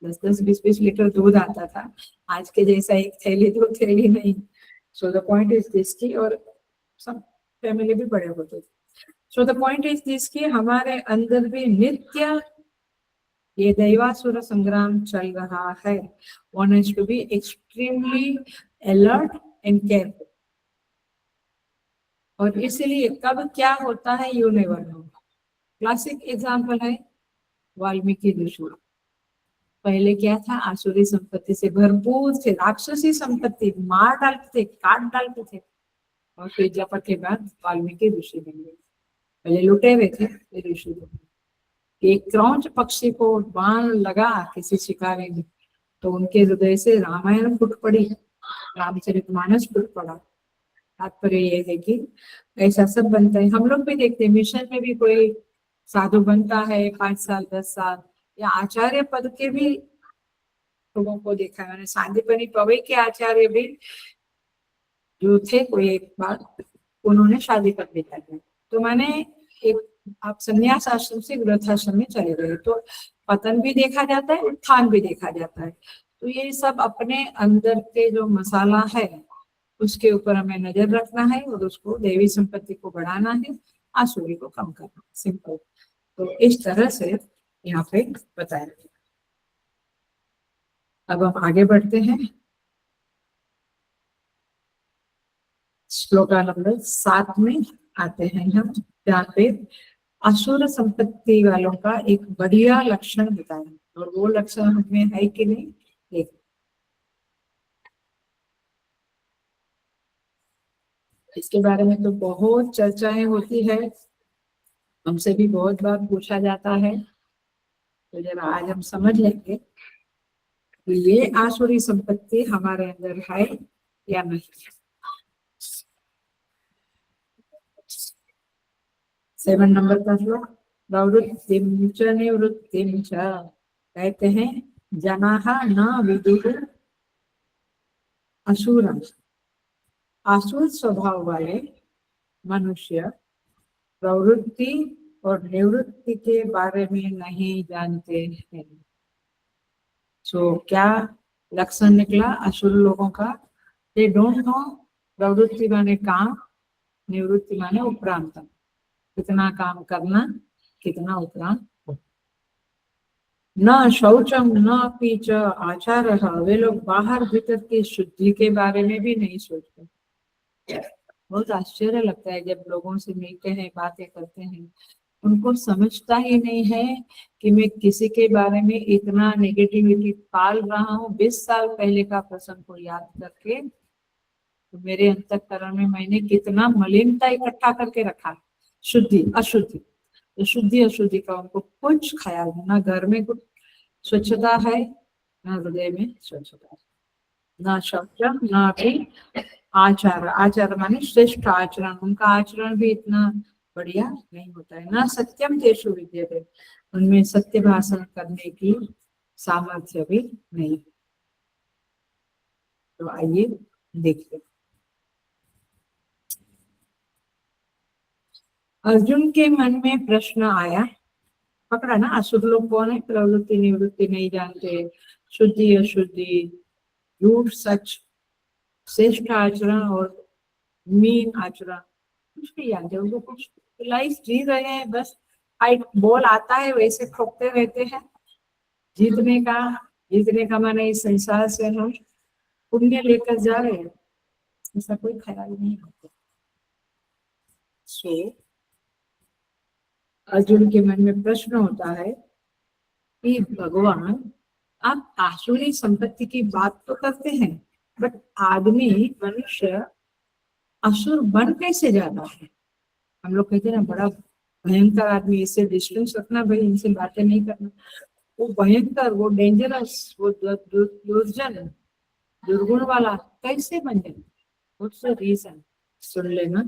10-10 20-20 लीटर दूध आता था, आज के जैसा एक थैली दो थैली नहीं। So the point is this की, और सब फैमिली भी बड़े होते थे। So the point is this की, हमारे अंदर भी नित्य ये दैवासुर संग्राम चल रहा है। One has to be extremely alert and careful. और इसीलिए कब क्या होता है you never know. Classic example है वाल्मीकि ऋषि। पहले क्या था, आसुरी संपत्ति से भरपूर थे, राक्षसी संपत्ति, मार डालते थे, काट डालते थे। और फिर जपा के बाद वाल्मीकि ऋषि बन गए। पहले लुटे हुए थे, फिर ऋषि बन गए। एक क्रौंच पक्षी को बाण लगा किसी शिकारी ने, तो उनके हृदय से रामायण फूट पड़ी, रामचरितमानस फूट पड़ा। तात्पर्य ये है कि ऐसा सब बनता है। हम लोग भी देखते हैं, मिशन में भी कोई साधु बनता है 5 साल 10 साल, या आचार्य पद के भी लोगों को देखा है मैंने। सांदीपनी पवई के आचार्य भी जो थे, कोई एक बार उन्होंने शादी कर लिया था। तो मैंने एक, आप संन्यास आश्रम से गृहस्थाश्रम में चले गए तो पतन भी देखा जाता है, उत्थान भी देखा जाता है। तो ये सब अपने अंदर के जो मसाला है उसके ऊपर हमें नजर रखना है, और उसको देवी संपत्ति को बढ़ाना है, आसुरी को कम करना, सिंपल। तो इस तरह से यहाँ पे बताया। अब हम आगे बढ़ते हैं, श्लोका नंबर 7 में आते हैं हम, जहाँ पे असुर संपत्ति वालों का एक बढ़िया लक्षण बताया, और वो लक्षण हमें है कि नहीं देख। इसके बारे में तो बहुत चर्चाएं होती है, हमसे भी बहुत बार पूछा जाता है। तो जरा आज हम समझ लेंगे कि ये आसुरी संपत्ति हमारे अंदर है या नहीं। 7 नंबर का श्लोक, प्रवृत्तिं च निवृत्तिं च, कहते हैं जनाः न विदुः असुरं। आसुर स्वभाव वाले मनुष्य प्रवृत्ति और निवृत्ति के बारे में नहीं जानते हैं। क्या लक्षण निकला असुर लोगों का? दे डोंट नो प्रवृत्ति माने काम, निवृत्ति माने उपरांत, कितना काम करना, कितना उपरांत। न शौचम न अपि च आचारः, वे लोग बाहर भीतर की शुद्धि के बारे में भी नहीं सोचते। बहुत आश्चर्य लगता है जब लोगों से मिलते हैं, बातें करते हैं, उनको समझता ही नहीं है कि मैं किसी के बारे में इतना नेगेटिविटी पाल रहा हूँ। 20 साल पहले का प्रसंग को याद करके तो मेरे अंतःकरण में मैंने कितना मलिनता इकट्ठा करके रखा, शुद्धि अशुद्धि। तो शुद्धि अशुद्धि का उनको कुछ ख्याल नहीं, ना घर में कुछ स्वच्छता है, ना हृदय में स्वच्छता है, ना शौचम ना भी आचार। आचार माने श्रेष्ठ आचरण, उनका आचरण भी इतना बढ़िया नहीं होता है। ना सत्यम तेषु विद्यते, उनमें सत्य भाषण करने की सामर्थ्य भी नहीं। तो आइए देखते। अर्जुन के मन में प्रश्न आया, पकड़ा ना, असुर लोग कौन है? प्रवृत्ति निवृत्ति नहीं जानते, शुद्धि अशुद्धि, झूठ सच, श्रेष्ठ आचरण और मीन आचरण कुछ नहीं जानते। उनको कुछ लाइफ जी रहे हैं, बस फाइट बॉल आता है वैसे ठोकते रहते हैं। जीतने का जितने कमाने इस संसार से हम पुण्य लेकर जा रहे हैं, ऐसा कोई ख्याल नहीं होता। सो अर्जुन के मन में प्रश्न होता है कि भगवान, आप आसुरी संपत्ति की बात तो करते हैं, बट आदमी मनुष्य असुर बन कैसे जाता है? हम लोग कहते हैं ना, बड़ा भयंकर आदमी, इससे डिस्टेंस रखना भाई, इनसे बातें नहीं करना। वो भयंकर, वो डेंजरस, वो दुर्जन, दुर्गुण वाला कैसे बन जाए? What's the reason? सुन लेना,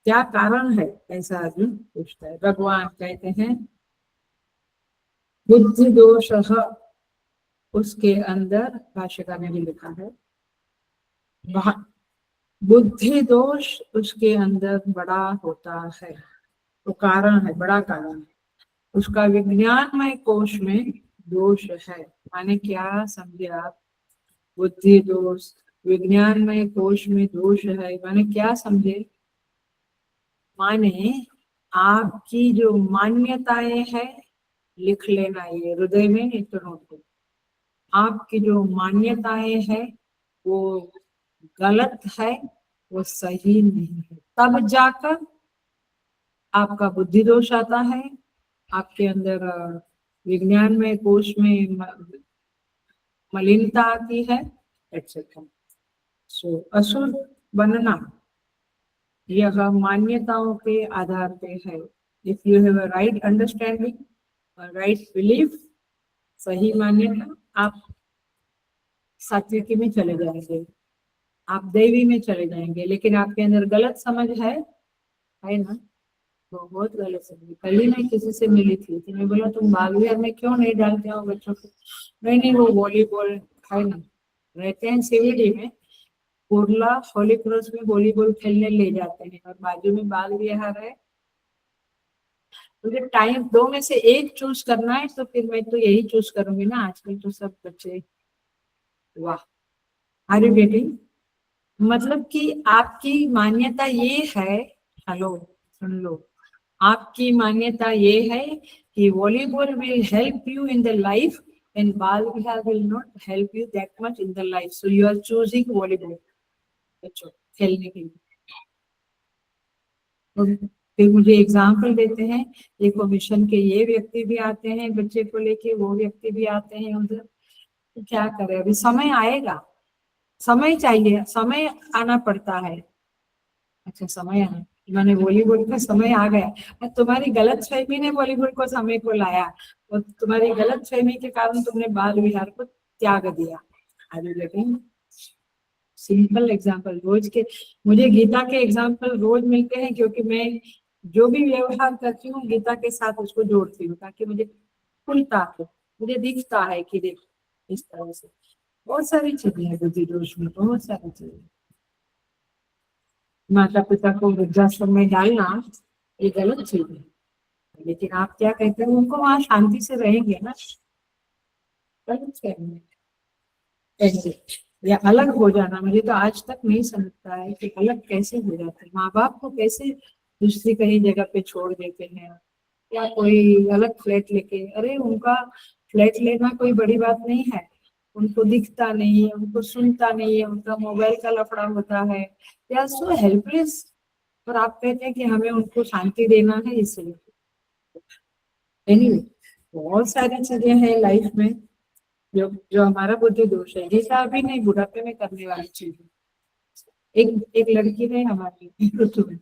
क्या कारण है ऐसा अर्जुन पूछता है। भगवान कहते हैं, बुद्धि दोष उसके अंदर, भाष्यकार ने भी लिखा है, बुद्धि दोष उसके अंदर बड़ा होता है। तो कारण है, बड़ा कारण है उसका विज्ञानमय कोश में दोष है। माने क्या समझे आप? बुद्धि दोष, विज्ञानमय कोश में दोष है, माने क्या समझे? माने आपकी जो मान्यताएं हैं, लिख लेना ये हृदय में, नहीं तो नोट करो। आपकी जो मान्यताएं हैं वो गलत है, वो सही नहीं है, तब जाकर आपका बुद्धि दोष आता है, आपके अंदर विज्ञान में कोश में मलिनता आती है, एक्सेट्रा। सो असुर बनना यह मान्यताओं के आधार पे है। If you have a right understanding, right belief, सही मान्यता, आप सात्विकी में चले जाएंगे, आप देवी में चले जाएंगे। लेकिन आपके अंदर गलत समझ है ना, बहुत गलत समझ। कल ही मैं किसी से मिली थी, तो मैं बोला तुम बाल विहार में क्यों नहीं डालते हो बच्चों को? नहीं, वो वॉलीबॉल है ना, रहते हैं सीवीडी में, कुर्ला होली क्रॉस में वॉलीबॉल खेलने ले जाते हैं, और बाजू में बाल विहार है। मुझे टाइम दो में से एक चूज करना है, तो फिर मैं तो यही चूज करूंगी ना। आजकल तो सब बच्चे, वाह, आर यू गेटिंग? मतलब कि आपकी मान्यता ये है, हेलो सुन लो, आपकी मान्यता ये है कि volleyball will help you in the life and बाल विहार will not help you that much in the life, so you are choosing volleyball बच्चों खेलने के लिए। फिर मुझे एग्जाम्पल देते हैं, देखो मिशन के ये व्यक्ति भी आते हैं बच्चे को लेके, वो व्यक्ति भी आते हैं उधर, तो क्या करें? अभी समय आएगा, समय चाहिए, समय आना पड़ता है। अच्छा, समय आना, मैंने वॉलीबॉल का समय आ गया, तुम्हारी गलत फहमी ने वॉलीबॉल को समय को लाया, और तुम्हारी गलत फहमी के कारण तुमने बाल विहार को त्याग दिया। अरे लेकिन सिंपल एग्जाम्पल रोज के, मुझे गीता के एग्जाम्पल रोज मिलते हैं, क्योंकि मैं जो भी व्यवहार करती हूँ गीता के साथ उसको जोड़ती हूँ, ताकि मुझे खुलता है, मुझे दिखता है कि देख इस तरह से। बहुत सारी चीजें हैं बुद्धि दोष में, बहुत सारी चीजें। माता पिता को वृद्धाश्रम में डालना ये गलत चीज है, लेकिन आप क्या कहते हैं, उनको वहां शांति से रहेंगे ना, गलत कहेंगे ऐसे। या अलग हो जाना, मुझे तो आज तक नहीं समझता है कि अलग कैसे हो जाते हैं। माँ बाप को कैसे दूसरी कहीं जगह पे छोड़ देते हैं, या कोई अलग फ्लैट लेके, अरे उनका फ्लैट लेना कोई बड़ी बात नहीं है, उनको दिखता नहीं है, उनको सुनता नहीं है, उनका मोबाइल का लफड़ा होता है, या सो हेल्पलेस, और आप कहते हैं कि हमें उनको शांति देना है इसलिए। एनीवे, बहुत सारी चीजें हैं लाइफ में जो जो हमारा बुद्धि दोष है, जैसा अभी नहीं, बुढ़ापे में करने वाली चीज है। एक एक लड़की है हमारी ऋतु में,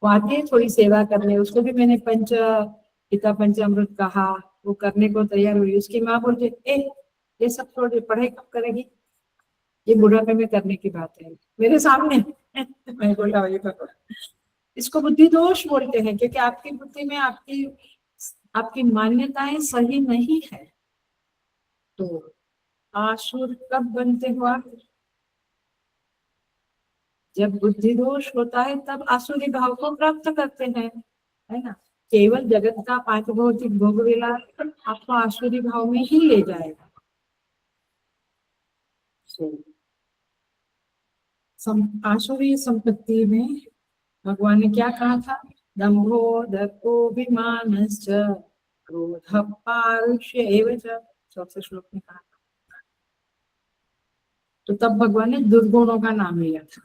वो आती है थोड़ी सेवा करने, उसको भी मैंने पंच पिता पंचामृत कहा, वो करने को तैयार हुई। उसकी माँ बोलती ए, ये सब छोड़ दे, पढ़ाई कब करेगी, ये बुढ़ापे में करने की बात है, मेरे सामने। मैं बोला ये भगवान, इसको बुद्धि दोष बोलते हैं, क्योंकि आपकी बुद्धि में आपकी आपकी मान्यताएं सही नहीं है। तो आसुर कब बनते हो आप? जब बुद्धि दोष होता है तब आसुरी भाव को प्राप्त करते हैं, है ना। केवल जगत का पांच भौतिक भोग विलास आपको आसुरी भाव में ही ले जाएगा। आसुरी संपत्ति में भगवान ने क्या कहा था? दंभो दर्पोभिमानश्च क्रोध पारुष्य एव च चौथे श्लोक में कहा। तो तब भगवान ने दुर्गुणों का नाम लिया था।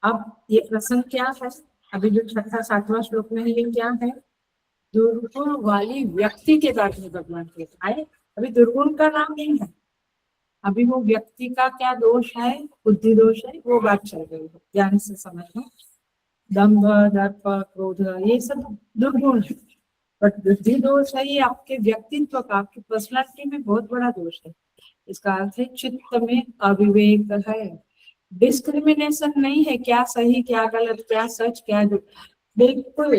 अब ये प्रसंग क्या है, अभी जो छठा सातवां श्लोक में है, ये क्या है, दुर्गुण वाली व्यक्ति के बारे में भगवान कहता है। अभी दुर्गुण का नाम नहीं है, अभी वो व्यक्ति का क्या दोष है, बुद्धि दोष है, वो बात चल रही है, ध्यान से समझना। दंभ, दर्प, क्रोध, ये सब दुर्गुण है, बट बुद्धि दोष है ये आपके व्यक्तित्व का, आपकी पर्सनालिटी में बहुत बड़ा दोष है। इसका अर्थ है चित्त में अविवेक है, डिस्क्रिमिनेशन नहीं है, क्या सही क्या गलत, क्या सच क्या झूठ, बिल्कुल।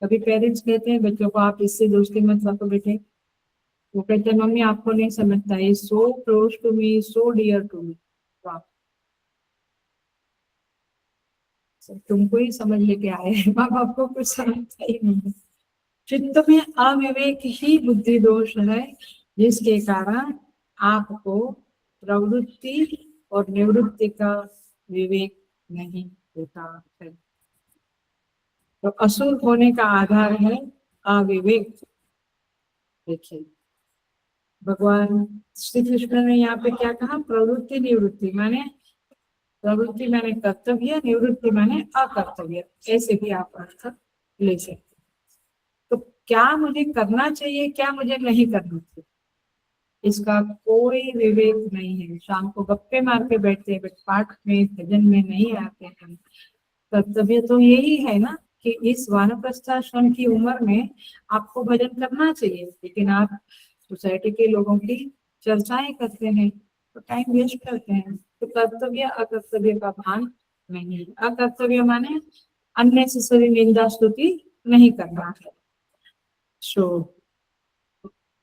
कभी पेरेंट्स कहते हैं बच्चों को आप इससे दोस्ती मत रखो बेटे, वो कहते हैं मम्मी आपको नहीं समझता, है so close to me, so dear to me, तुमको ही समझ लेके आए हैं, माँ बाप को कुछ समझता ही नहीं है। चित्त में अविवेक ही बुद्धि दोष है, जिसके कारण आपको प्रवृत्ति और निवृत्ति का विवेक नहीं होता है। तो असुर होने का आधार है अविवेक। देखिए भगवान श्री कृष्ण ने यहाँ पे क्या कहा, प्रवृत्ति निवृत्ति, माने प्रवृत्ति माने कर्तव्य, निवृत्ति माने अकर्तव्य, ऐसे भी आप अर्थ ले सकते। तो क्या मुझे करना चाहिए, क्या मुझे नहीं करना चाहिए, इसका कोई विवेक नहीं है। शाम को गप्पे मार के बैठते हैं, पाठ में भजन में नहीं आते हैं। कर्तव्य तो यही है ना कि इस वानप्रस्थाश्रम की उम्र में आपको भजन करना चाहिए, लेकिन आप सोसाइटी के लोगों की चर्चाएं करते हैं तो टाइम वेस्ट करते हैं। तो कर्तव्य अकर्तव्य का भान नहीं, अकर्तव्य माने अननेसेसरी निंदा स्तुति नहीं करना है। सो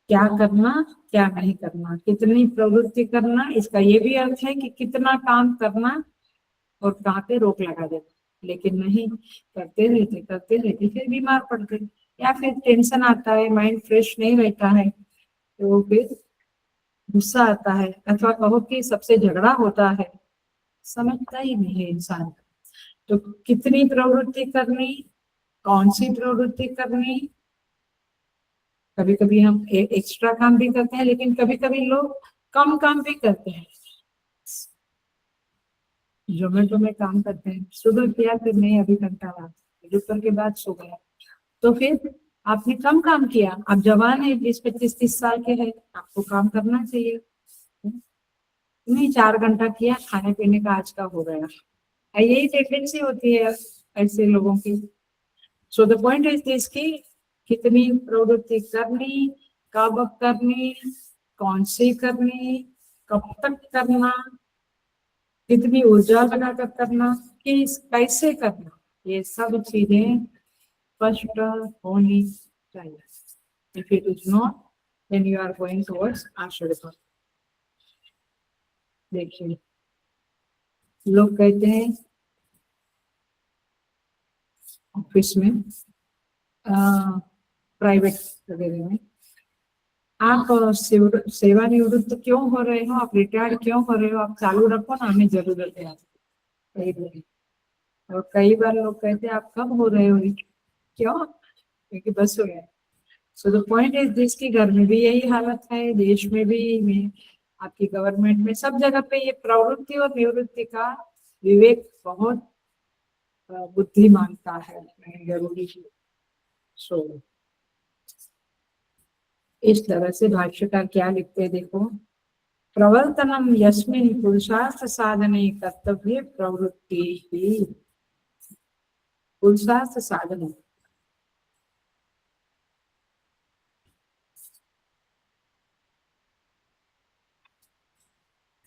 क्या करना क्या नहीं करना, कितनी प्रवृत्ति करना, इसका ये भी अर्थ है कि कितना काम करना और कहाँ पे रोक लगा देना। लेकिन नहीं, करते रहते फिर बीमार पड़ते, या फिर टेंशन आता है, माइंड फ्रेश नहीं रहता है, तो फिर गुस्सा आता है, अथवा कहो कि सबसे झगड़ा होता है, समझता ही नहीं है इंसान। तो कितनी प्रवृत्ति करनी, कौन सी प्रवृत्ति करनी, कभी कभी हम एक्स्ट्रा काम भी करते हैं, लेकिन कभी कभी लोग कम काम भी करते हैं। जोमेटो में काम करते हैं, सुबह किया फिर नहीं, अभी घंटा बाद, दोपहर के बाद सो गया, तो फिर आपने कम काम किया। आप जवान है, 20-25-30 साल के हैं, आपको काम करना चाहिए, नहीं 4 घंटा किया, खाने पीने का आज का हो गया, यही टेंडेंसी होती है ऐसे लोगों की। So the point is this की कितनी प्रवृत्ति करनी, कब करनी, कौन सी करनी, कब तक करना, कितनी ऊर्जा लगाकर करना, किस कैसे करना, ये सब चीजें स्पष्ट होनी चाहिए। If it is not, then you are going towards आश्रय। देखिए लोग कहते हैं ऑफिस में, प्राइवेट वगैरह में, आप सेवानिवृत्त क्यों हो रहे हो, आप रिटायर्ड क्यों हो रहे हो, आप चालू रखो ना, हमें जरूरत है आपकी। और कई बार लोग कहते हैं आप कब हो रहे हो, क्यों, क्योंकि बस हो गया। So the point is this की घर में भी यही हालत है, देश में भी, आपकी गवर्नमेंट में, सब जगह पे ये प्रवृत्ति और निवृत्ति का विवेक बहुत बुद्धिमानता है, जरूरी है। सो इस तरह से भाष्यकार क्या लिखते हैं, देखो, प्रवर्तनम यस्मिन् पुरुषार्थ साधने कर्तव्य प्रवृत्ति ही, पुरुषार्थ साधन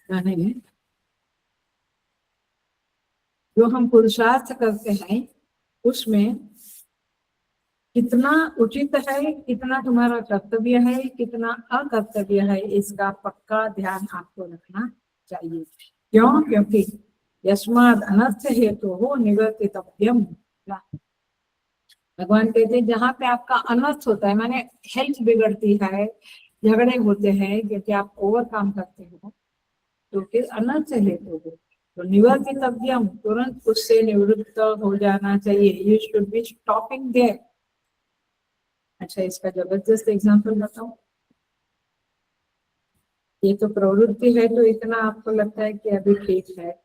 माने जो हम पुरुषार्थ करते हैं उसमें कितना उचित है, कितना तुम्हारा कर्तव्य है, कितना अकर्तव्य है, इसका पक्का ध्यान आपको रखना चाहिए। क्यों, क्योंकि यस्माद अनर्थ हेतु हो निवर्तितव्यम। भगवान कहते हैं जहाँ पे आपका अनर्थ होता है, माने हेल्थ बिगड़ती है, झगड़े होते हैं क्योंकि आप ओवर काम करते हो, तो फिर अनर्थ हेतु हो, तो निवर्तितव्यम, तुरंत उससे निवृत्त हो जाना चाहिए। You should be stopping there. अच्छा, इसका जबरदस्त एग्जांपल बताऊं, ये तो प्रवृत्ति है, तो इतना आपको लगता है कि अभी ठीक है,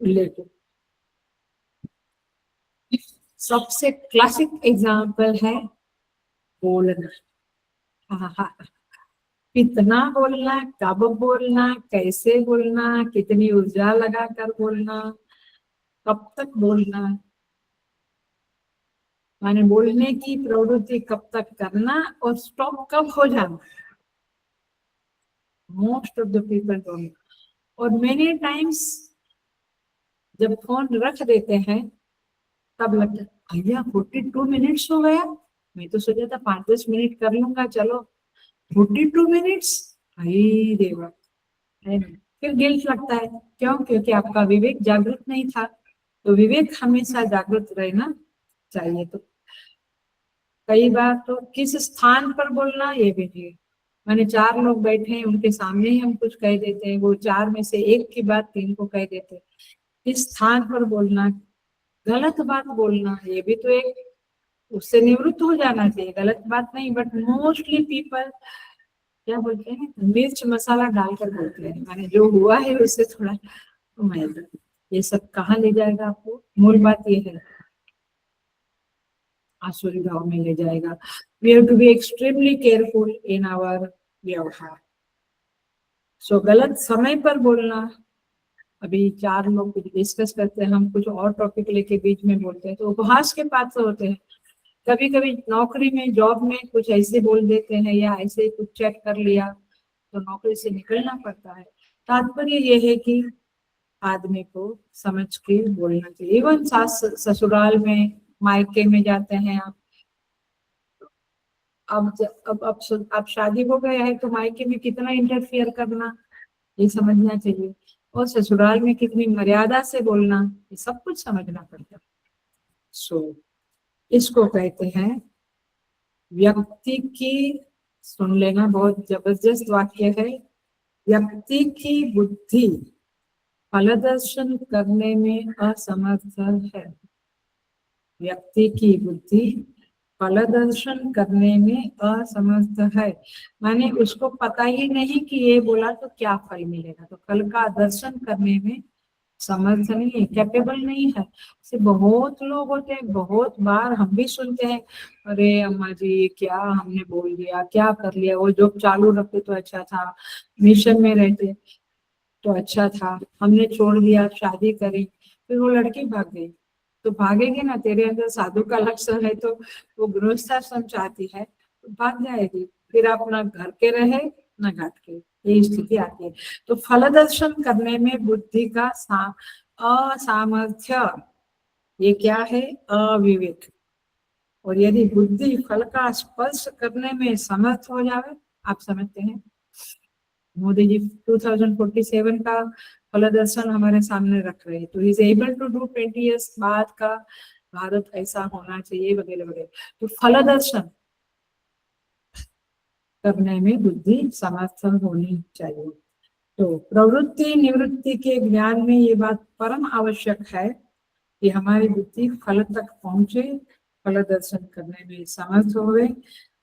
लेकिन सबसे क्लासिक एग्जाम्पल है बोलना। हाँ हाँ, कितना बोलना, कब बोलना, कैसे बोलना, कितनी ऊर्जा लगाकर बोलना, कब तक बोलना, माने बोलने की प्रवृत्ति कब तक करना और स्टॉप कब हो जाना। Most of the people don't. और मेनी टाइम्स जब फोन रख देते हैं तब लगता है भैया 42 मिनट्स हो गया, मैं तो सोचा था 5-10 मिनट कर लूंगा, चलो 42 मिनट्स, भाई देवा, है ना। फिर गिल्ट लगता है, क्यों? क्योंकि आपका विवेक जागृत नहीं था। तो विवेक हमेशा जागृत रहना चाहिए। तो कई बार तो किस स्थान पर बोलना ये भी नहीं, माने 4 लोग बैठे हैं, उनके सामने ही हम कुछ कह देते हैं, वो 4 में से एक की बात 3 को कह देते हैं। किस स्थान पर बोलना, गलत बात बोलना, ये भी तो एक, उससे निवृत्त हो जाना चाहिए, गलत बात नहीं। बट मोस्टली पीपल क्या बोलते हैं, मिर्च मसाला डालकर बोलते हैं, माने जो हुआ है उससे थोड़ा ये सब कहाँ ले जाएगा आपको। मूल बात ये है, आसुरी भाव में ले जाएगा। We have to be extremely careful in our व्यवहार। सो गलत समय पर बोलना, अभी 4 लोग कुछ डिस्कस करते हैं, हम कुछ और टॉपिक लेके बीच में बोलते हैं तो उपहास के पात्र होते हैं। कभी कभी नौकरी में, जॉब में कुछ ऐसे बोल देते हैं या ऐसे कुछ चेक कर लिया तो नौकरी से निकलना पड़ता है। तात्पर्य ये है कि आदमी को समझ के बोलना चाहिए। इवन सास ससुराल में, मायके में जाते हैं आप, अब शादी हो गया है तो मायके में कितना इंटरफियर करना, ये समझना चाहिए। और ससुराल में कितनी मर्यादा से बोलना, ये सब कुछ समझना पड़ता है। सो इसको कहते हैं व्यक्ति की, सुन लेना, बहुत जबरदस्त वाक्य है, व्यक्ति की बुद्धि फलदर्शन करने में असमर्थ है। व्यक्ति की बुद्धि फलदर्शन करने में असमर्थ है, माने उसको पता ही नहीं कि ये बोला तो क्या फल मिलेगा, तो फल का दर्शन करने में समर्थ नहीं है, कैपेबल नहीं है। से बहुत लोग होते हैं, बहुत बार हम भी सुनते हैं, अरे अम्मा जी क्या हमने बोल दिया, क्या कर लिया, वो जॉब चालू रखते तो अच्छा था, मिशन में रहते तो अच्छा था, हमने छोड़ दिया, शादी करी, फिर वो लड़की भाग गई। तो भागेगी ना, तेरे अंदर साधु का लक्षण है तो वो गृहस्थाश्रम चाहती है तो भाग जाएगी, फिर आप ना घर के रहे ना घाट के, ये स्थिति आती है। तो फल दर्शन करने में बुद्धि का असामर्थ्य, ये क्या है? अविवेक। और यदि बुद्धि फल का स्पर्श करने में समर्थ हो जाए, आप समझते हैं मोदी जी 2047 का फल दर्शन हमारे सामने रख रहे हैं, तो is able to do 20 years बाद का भारत ऐसा होना चाहिए वगैरह वगैरह। तो फल दर्शन करने में बुद्धि समर्थ होनी चाहिए। तो प्रवृत्ति निवृत्ति के ज्ञान में ये बात परम आवश्यक है कि हमारी बुद्धि फल तक पहुंचे, फल दर्शन करने में समर्थ होवे।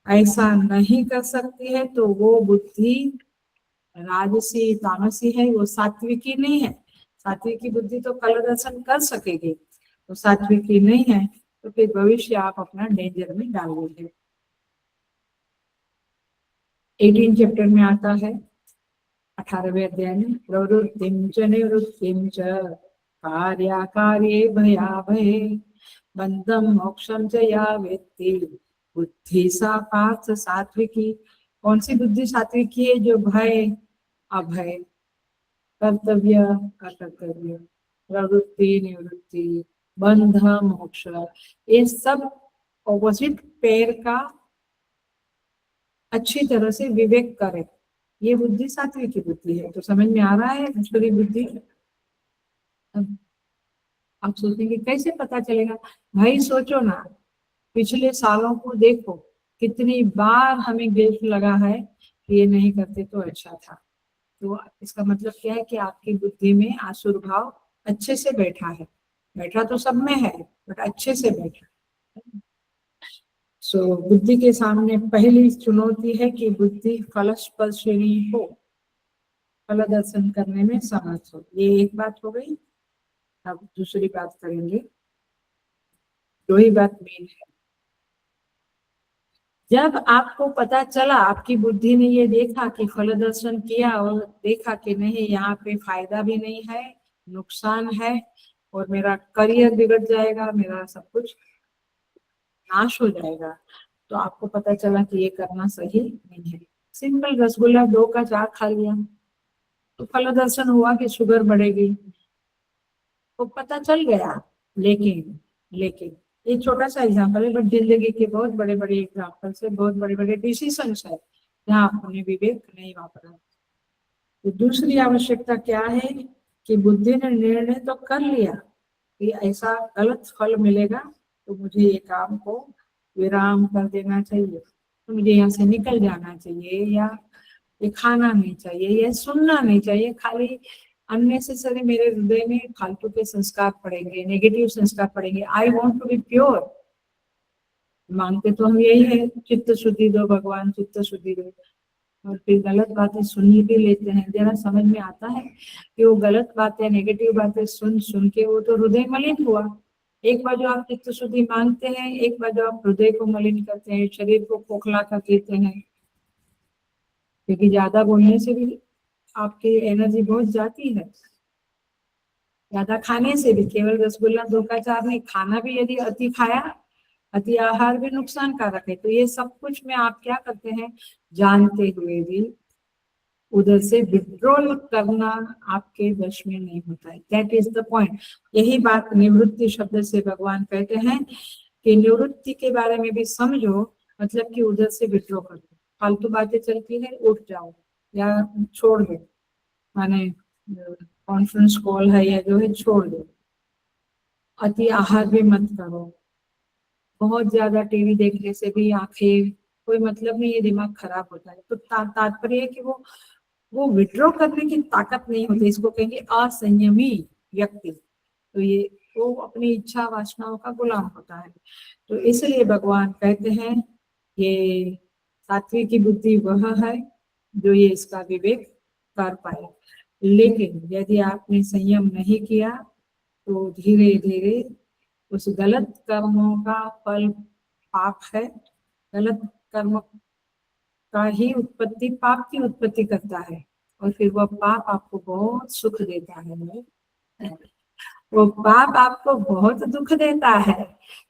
ऐसा नहीं कर सकती है तो वो बुद्धि राजसी तामसी है, वो सात्विकी नहीं है। सात्विकी बुद्धि तो फल दर्शन कर सकेगी, तो सात्विकी नहीं है, तो फिर भविष्य आप अपना डेंजर में डालोगे। 18 चैप्टर में आता है, 18वें अध्याय में, प्रवृत्तिं च निवृत्तिं च कार्याकार्ये भयाभये बंधं मोक्षं च या वेत्ति बुद्धि सा पार्थ सात्विकी। कौन सी बुद्धि सात्विकी है? जो भय, अभय, कर्तव्य, अकर्तव्य, प्रवृत्ति, निवृत्ति, बंध, मोक्ष, ये सब ऑपोजिट पेयर का अच्छी तरह से विवेक करे, ये बुद्धि सात्विक की बुद्धि है। तो समझ में आ रहा है ईश्वरी बुद्धि? आप सोचेंगे कैसे पता चलेगा? भाई सोचो ना, पिछले सालों को देखो, कितनी बार हमें गिल्ट लगा है कि ये नहीं करते तो अच्छा था। तो इसका मतलब क्या है कि आपकी बुद्धि में आसुर भाव अच्छे से बैठा है। बैठा तो सब में है, बट अच्छे से बैठा। बुद्धि के सामने पहली चुनौती है कि बुद्धि फलस्पर्शिणी हो, फल दर्शन करने में समर्थ हो। ये एक बात हो गई। अब दूसरी बात करेंगे, दो ही बात मेन है। जब आपको पता चला, आपकी बुद्धि ने ये देखा कि फल दर्शन किया और देखा कि नहीं, यहाँ पे फायदा भी नहीं है, नुकसान है, और मेरा करियर बिगड़ जाएगा, मेरा सब कुछ नाश हो जाएगा, तो आपको पता चला कि ये करना सही नहीं है। सिंपल रसगुल्ला 2 का 4 खा लिया तो फल दर्शन हुआ कि शुगर बढ़ेगी, तो पता चल गया। लेकिन लेकिन ये छोटा सा एग्जाम्पल है, बट जिंदगी के बहुत बड़े बड़े एग्जाम्पल से, बहुत बड़े बड़े डिसीजन है जहाँ आपने विवेक नहीं वापरा। तो दूसरी आवश्यकता क्या है कि बुद्धि ने निर्णय तो कर लिया कि ऐसा गलत फल मिलेगा, तो मुझे ये काम को विराम कर देना चाहिए, तो मुझे यहाँ से निकल जाना चाहिए, या ये खाना नहीं चाहिए, ये सुनना नहीं चाहिए। खाली अननेसेसरी मेरे हृदय में फालतू के संस्कार पड़ेंगे, नेगेटिव संस्कार पड़ेंगे। I want to be pure. मांगते तो हम यही है, चित्त शुद्धि दो भगवान, चित्त शुद्धि दो, और फिर गलत बातें सुन भी लेते हैं। जरा समझ में आता है कि वो गलत बातें, नेगेटिव बातें सुन सुन के वो तो हृदय मलिन हुआ। एक बार जो आप चित्त शुद्धि मांगते हैं, एक बार जो आप हृदय को मलिन करते हैं, शरीर को खोखला कर देते हैं, क्योंकि ज्यादा बोलने से भी आपकी एनर्जी बहुत जाती है। ज्यादा खाने से भी, केवल रसगुल्ला 2 का 4 नहीं, खाना भी यदि अति खाया, अति आहार भी नुकसान कारक है। तो ये सब कुछ में आप क्या करते हैं, जानते हुए भी उधर से विड्रॉल करना आपके वश में नहीं होता है। That is the point. यही बात निवृत्ति शब्द से भगवान कहते हैं कि निवृत्ति के बारे में भी समझो, मतलब कि उधर से विड्रॉ कर दो। फालतू बातें चलती है, उठ जाओ या छोड़ दो, माने कॉन्फ्रेंस कॉल है या जो है छोड़ दो। अति आहार भी मत करो। बहुत ज्यादा टीवी देखने से भी आंखें, कोई मतलब नहीं, ये दिमाग खराब होता है। तो तात्पर्य है कि वो विड्रॉ करने की ताकत नहीं होती, इसको कहेंगे असंयमी व्यक्ति। तो ये वो अपनी इच्छा वासनाओं का गुलाम होता है। तो इसलिए भगवान कहते हैं ये सात्विक की बुद्धि वह है जो ये इसका विवेक कर पाए। लेकिन यदि आपने संयम नहीं किया तो धीरे धीरे उस गलत कर्मों का फल पाप है। गलत कर्म का ही उत्पत्ति पाप की उत्पत्ति करता है, और फिर वह पाप आपको बहुत सुख देता है। वो पाप आपको बहुत दुख देता है।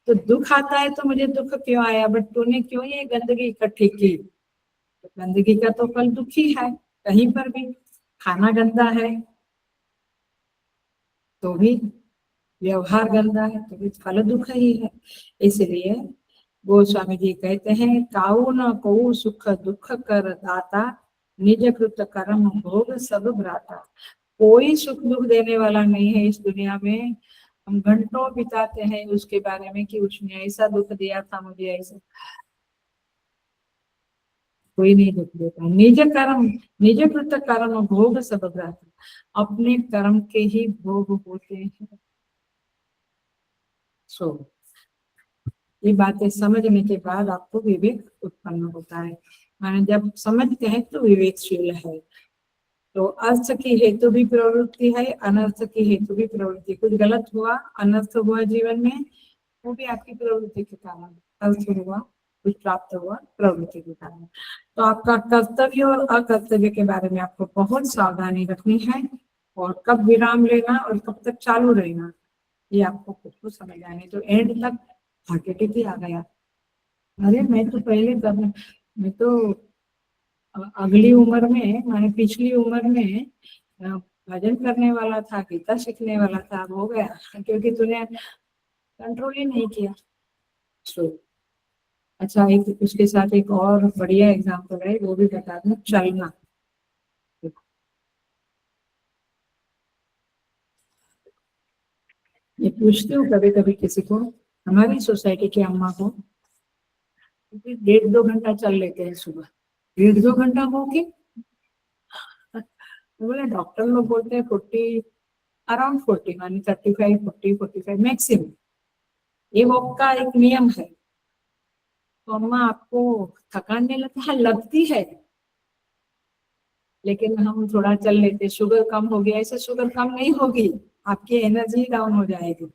तो दुख आता है तो मुझे दुख क्यों आया, बट तूने क्यों ये गंदगी इकट्ठी की। तो गंदगी का तो फल दुख ही है। कहीं पर भी खाना गंदा है तो भी, व्यवहार गंदा है तो भी फल दुख ही है। इसलिए गोस्वामी जी कहते हैं, काऊ न को सुख दुख कर दाता, निज कृत कर्म भोग सब भ्राता। कोई सुख दुख देने वाला नहीं है इस दुनिया में। हम घंटों बिताते हैं उसके बारे में कि उसने ऐसा दुख दिया था मुझे, ऐसा। कोई नहीं दुख देता। निज कर्म, निज कृत कर्म भोग सब भ्राता। अपने कर्म के ही भोग होते हैं। सो ये बातें समझने के बाद आपको विवेक उत्पन्न होता है। माने जब समझते हैं तो विवेकशील है। तो अर्थ की हेतु भी प्रवृत्ति है, अनर्थ की हेतु भी प्रवृत्ति। कुछ गलत हुआ, अनर्थ हुआ जीवन में, वो भी आपकी प्रवृत्ति के कारण। अर्थ हुआ, कुछ प्राप्त हुआ प्रवृत्ति के कारण। तो आपका कर्तव्य और अकर्तव्य के बारे में आपको बहुत सावधानी रखनी है, और कब विराम लेना और कब तक चालू रहना, ये आपको खुद को समझ आने। तो एंड तक हार्ट अटैक ही आ गया। अरे मैं तो पहले कर, मैं तो अगली उम्र में, माने पिछली उम्र में भजन करने वाला था, गीता सीखने वाला था, अब हो गया क्योंकि तूने कंट्रोल ही नहीं किया। सो अच्छा, एक उसके साथ एक और बढ़िया एग्जाम्पल है, वो भी बता दूं। चलना, ये पूछती हूँ कभी कभी किसी को, हमारी सोसाइटी की अम्मा को, 1.5-2 घंटा चल लेते हैं सुबह। 1.5-2 घंटा हो के बोले, डॉक्टर लोग बोलते हैं 40, अराउंड 40, मानी 35, 40, 45 मैक्सिमम। ये वॉक का एक नियम है। तो अम्मा आपको थकान नहीं लगती? हाँ लगती है, लेकिन हम थोड़ा चल लेते, शुगर कम हो गया, ऐसे शुगर कम नहीं होगी, आपकी एनर्जी डाउन हो जाएगी।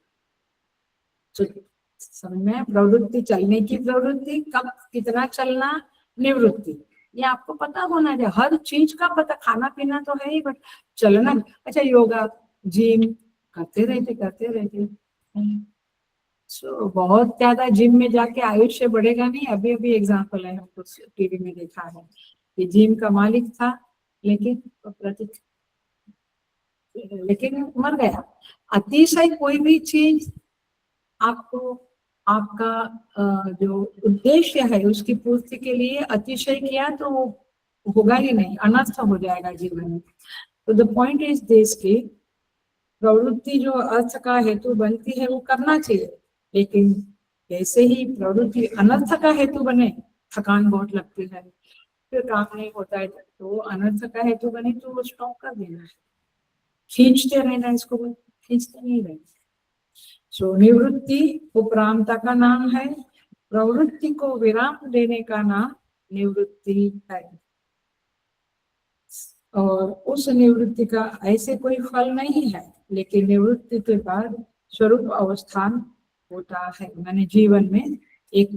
तो समझ में, प्रवृत्ति, चलने की प्रवृत्ति, कब कितना चलना, निवृत्ति, ये आपको पता होना चाहिए। हर चीज का पता, खाना पीना तो है ही, बट चलना, अच्छा योगा, जिम करते रहते। सो बहुत ज्यादा जिम में जाके आयुष्य बढ़ेगा नहीं। अभी अभी एग्जाम्पल है, हमको टीवी में देखा है कि जिम का मालिक था, लेकिन प्रति लेकिन मर गया। अतिशय कोई भी चीज आपको, आपका जो उद्देश्य है उसकी पूर्ति के लिए अतिशय किया तो वो होगा ही नहीं, अनर्थ हो जाएगा जीवन में। तो द पॉइंट इज दिस की प्रवृत्ति जो अर्थ का हेतु बनती है वो करना चाहिए, लेकिन जैसे ही प्रवृत्ति अनर्थ का हेतु बने, थकान बहुत लगती है, फिर काम नहीं होता है, तो अनर्थ का हेतु बने तो वो स्टॉप कर देना है, खींचते रहना इसको, खींचते नहीं रहना। सो निवृत्ति उपरामता का नाम है, प्रवृत्ति को विराम देने का नाम निवृत्ति है। और उस निवृत्ति का ऐसे कोई फल नहीं है, लेकिन निवृत्ति के बाद स्वरूप अवस्थान होता है। मैंने जीवन में एक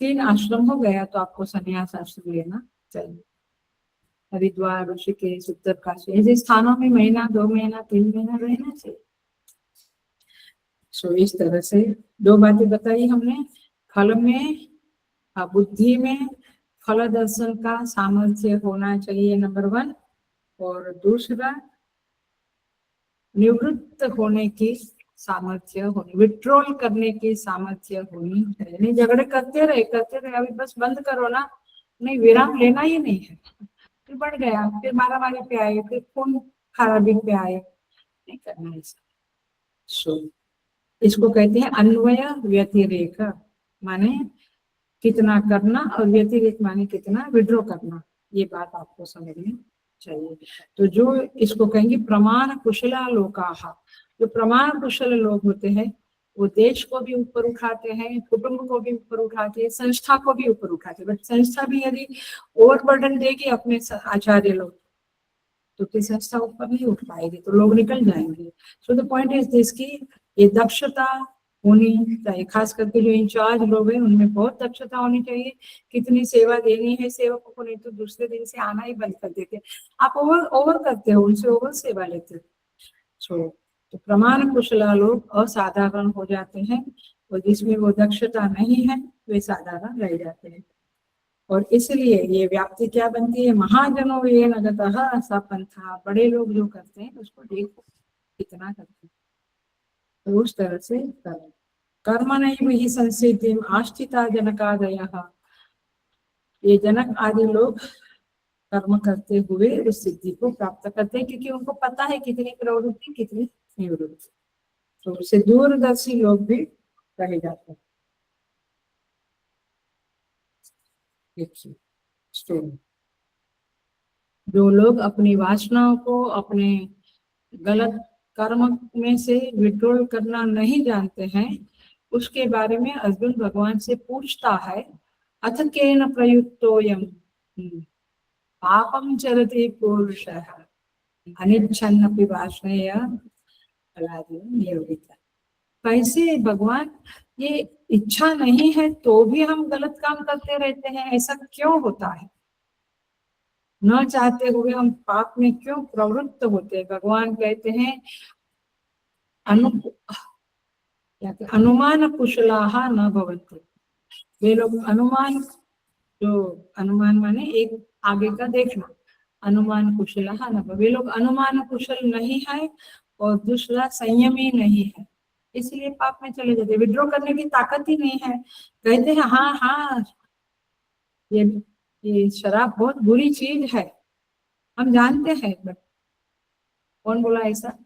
3 आश्रम हो गया तो आपको संन्यास आश्रम लेना चाहिए। हरिद्वार, ऋषिकेश, उत्तरकाशी, ऐसे स्थानों में महीना, 2 महीना, 3 महीना रहना चाहिए। सो इस तरह से 2 बातें बताई हमने। फल में, बुद्धि में फल दर्शन का सामर्थ्य होना चाहिए, नंबर 1। और दूसरा, निवृत्त होने की सामर्थ्य होनी, विड्रॉल करने की सामर्थ्य होनी चाहिए। नहीं झगड़े करते रहे, अभी बस बंद करो ना, नहीं, विराम लेना ही नहीं है। फिर बढ़ गया, फिर मारामारी पे आए, फिर खून खराबी पे आए, नहीं करना ऐसा। सो इसको कहते हैं अन्वय व्यतिरेक, माने कितना करना, और व्यतिरेक माने कितना विड्रॉ करना। ये बात आपको समझनी चाहिए। तो जो इसको कहेंगे प्रमाण कुशला लोकाः, जो प्रमाण कुशल लोग होते हैं वो देश को भी ऊपर उठाते हैं, कुटुंब को भी ऊपर उठाते हैं, संस्था को भी ऊपर उठाते हैं। बट संस्था भी यदि ओवरबर्डन देगी अपने आचार्य लोग, तो फिर संस्था ऊपर नहीं उठ पाएगी, तो लोग निकल जाएंगे। So the point is this की ये दक्षता होनी चाहिए, खास करके जो इंचार्ज लोग हैं उनमें बहुत दक्षता होनी चाहिए। कितनी सेवा देनी है सेवकों को, नहीं तो दूसरे दिन से आना ही बंद कर देते। आप ओवर ओवर करते हो, उनसे ओवर सेवा लेते हो। सो तो प्रमाण कुशला लोग असाधारण हो जाते हैं, और जिसमें वो दक्षता नहीं है वे साधारण रह जाते हैं। और इसलिए ये व्याप्ति क्या बनती है, महाजनों ये नगतः सपंथा, बड़े लोग जो करते हैं उसको देखो कितना करते हैं, तो उस तरह से करें। कर्म नहीं ही संसिद्धि आस्थिता जनकादयः, ये जनक आदि लोग कर्म करते हुए उस सिद्धि को प्राप्त करते हैं, क्योंकि उनको पता है कितनी प्रवृत्ति कितनी निवृत्ति। तो उससे दूरदर्शी लोग भी कहे जाते हैं। देखिए स्टोरी, जो लोग अपनी वासनाओं को, अपने गलत कर्म में से विड्रॉल करना नहीं जानते हैं, उसके बारे में अर्जुन भगवान से पूछता है, अथ केन प्रयुक्तोयम पापम चरति पुरुषः अनिच्छन्नपि वासनया नियोगितः। कैसे भगवान, ये इच्छा नहीं है तो भी हम गलत काम करते रहते हैं, ऐसा क्यों होता है? न चाहते हुए हम पाप में क्यों प्रवृत्त होते हैं? भगवान कहते हैं अनुमान कुशलाः न भवन्ति, वे लोग अनुमान, जो अनुमान माने एक आगे का देखना, अनुमान कुशलाः न, वे लोग अनुमान कुशल नहीं है, और दूसरा संयमी नहीं है, इसलिए पाप में चले जाते, विड्रॉ करने की ताकत ही नहीं है। कहते हैं हाँ हाँ ये शराब बहुत बुरी चीज है, हम जानते हैं, बट कौन बोला ऐसा?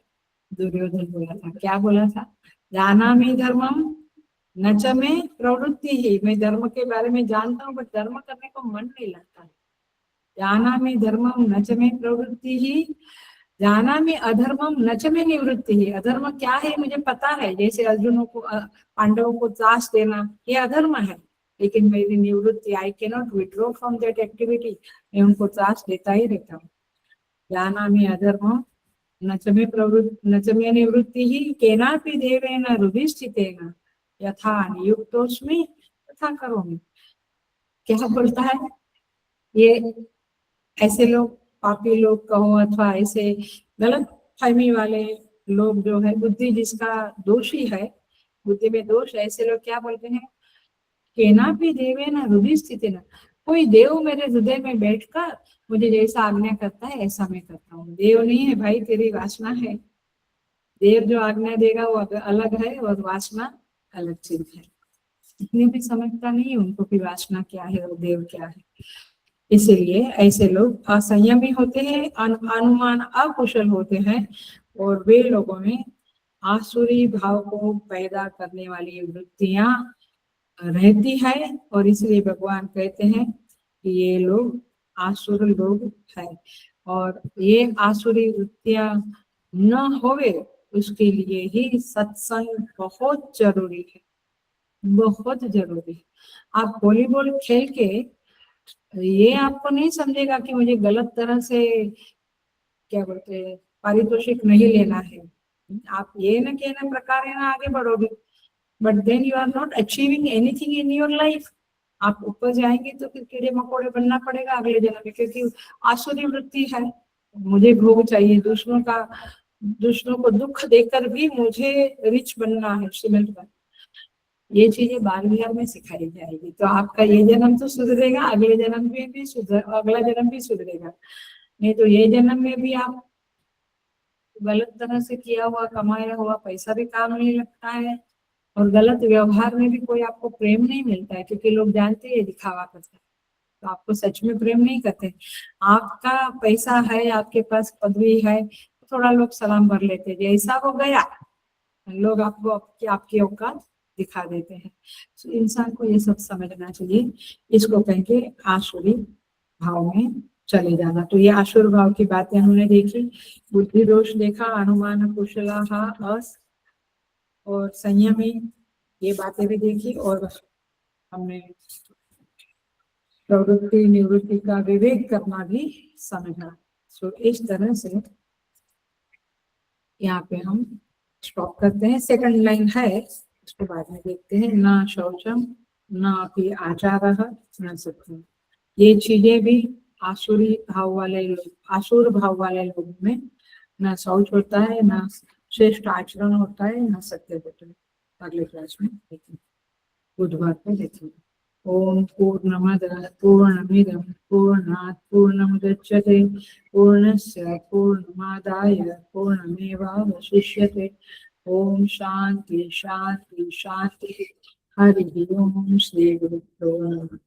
दुर्योधन बोला था। क्या बोला था? जानामि धर्मम न च मे प्रवृत्ति ही, मैं धर्म के बारे में जानता हूँ बट धर्म करने को मन नहीं लगता है। जानामि धर्मम न च मे प्रवृत्ति ही, जानामि अधर्मम न च मे निवृत्ति ही, अधर्म क्या है मुझे पता है। जैसे अर्जुनों को, पांडवों को त्रास देना, ये अधर्म है, लेकिन मेरी निवृत्ति, I can not withdraw from that activity, मैं उनको त्रास देता ही रहता हूँ। ज्ञानामि अधर्म न च मे निवृत्ति ही केनापि देवेन हृदिस्थितेन यथा नियुक्तोऽस्मि तथा करोमि। क्या बोलता है ये? ऐसे लोग, पापी लोग कहो अथवा ऐसे गलत फहमी वाले लोग जो है, बुद्धि जिसका दोषी है, बुद्धि में दोष, ऐसे लोग क्या बोलते हैं? केनापि देवेन हृदय स्थितेन, कोई देव मेरे हृदय में बैठकर मुझे जैसा आज्ञा करता है ऐसा मैं करता हूँ। देव नहीं है भाई, तेरी वासना है। देव जो आज्ञा देगा वो अलग है और वासना अलग चीज है। इतनी भी समझता नहीं उनको कि वासना क्या है और देव क्या है। इसीलिए ऐसे लोग असंयमी होते हैं, अनुमान अकुशल होते हैं, और वे लोगों में आसुरी भाव को पैदा करने वाली वृत्तियां रहती है। और इसलिए भगवान कहते हैं कि ये लोग आसुर लोग हैं, और ये आसुरी वृत्तियां न होवे उसके लिए ही सत्संग बहुत जरूरी है, बहुत जरूरी है। आप वॉलीबॉल खेल के ये आपको नहीं समझेगा कि मुझे गलत तरह से क्या बोलते हैं पारितोषिक नहीं लेना है। आप ये न कहना प्रकार है ना आगे बढ़ोगे, but then you are not achieving anything in your life. आप ऊपर जाएंगे तो फिर कीड़े मकोड़े बनना पड़ेगा अगले जन्म में, क्योंकि आसुरी वृत्ति है, मुझे भोग चाहिए, दूसरों को दुख देकर भी मुझे रिच बनना है, श्रीमंत बनना। ये चीजें बाल विहार में सिखाई जाएगी तो आपका ये जन्म तो सुधरेगा, अगले जन्म में भी अगला जन्म भी सुधरेगा। नहीं तो ये जन्म में भी आप गलत तरह से किया हुआ कमाया हुआ पैसा भी काम नहीं लगता है, और गलत व्यवहार में भी कोई आपको प्रेम नहीं मिलता है, क्योंकि लोग जानते हैं दिखावा करते हैं, तो आपको सच में प्रेम नहीं करते। आपका पैसा है, आपके पास पदवी है, तो थोड़ा लोग सलाम भर लेते हैं, जैसा वो गया लोग आपको आपकी औकात दिखा देते हैं। तो इंसान को ये सब समझना चाहिए। इसको कहेंगे आसुरी भाव में चले जाना। तो ये आसुर भाव की बातें हमने देखी, बुद्धि दोष देखा, अनुमान कुशला अस और संयमी, ये बातें भी देखी, और हमने प्रवृत्ति निवृत्ति का विवेक करना भी समझा। सो इस तरह से यहाँ पे हम स्टॉप करते हैं। सेकंड लाइन है, उसके बाद में देखते हैं। ना शौचम ना अपि आचारः न सत्यम, ये चीजें भी आसुरी भाव वाले लोग, आसुर भाव वाले लोगों में ना शौच होता है, ना श्रेष्ठ आचरण होता है, ना सत्य होता है। अगले क्लास में देखेंगे, बुधवार को देखेंगे। ओम पूर्णमदः पूर्णमिदं पूर्णात् पूर्णमुदच्यते पूर्णस्य पूर्णमादाय पूर्णमेवावशिष्यते। ओम शांति शांति शांति। हरि ओम। श्री गुरुभ्यो नमः।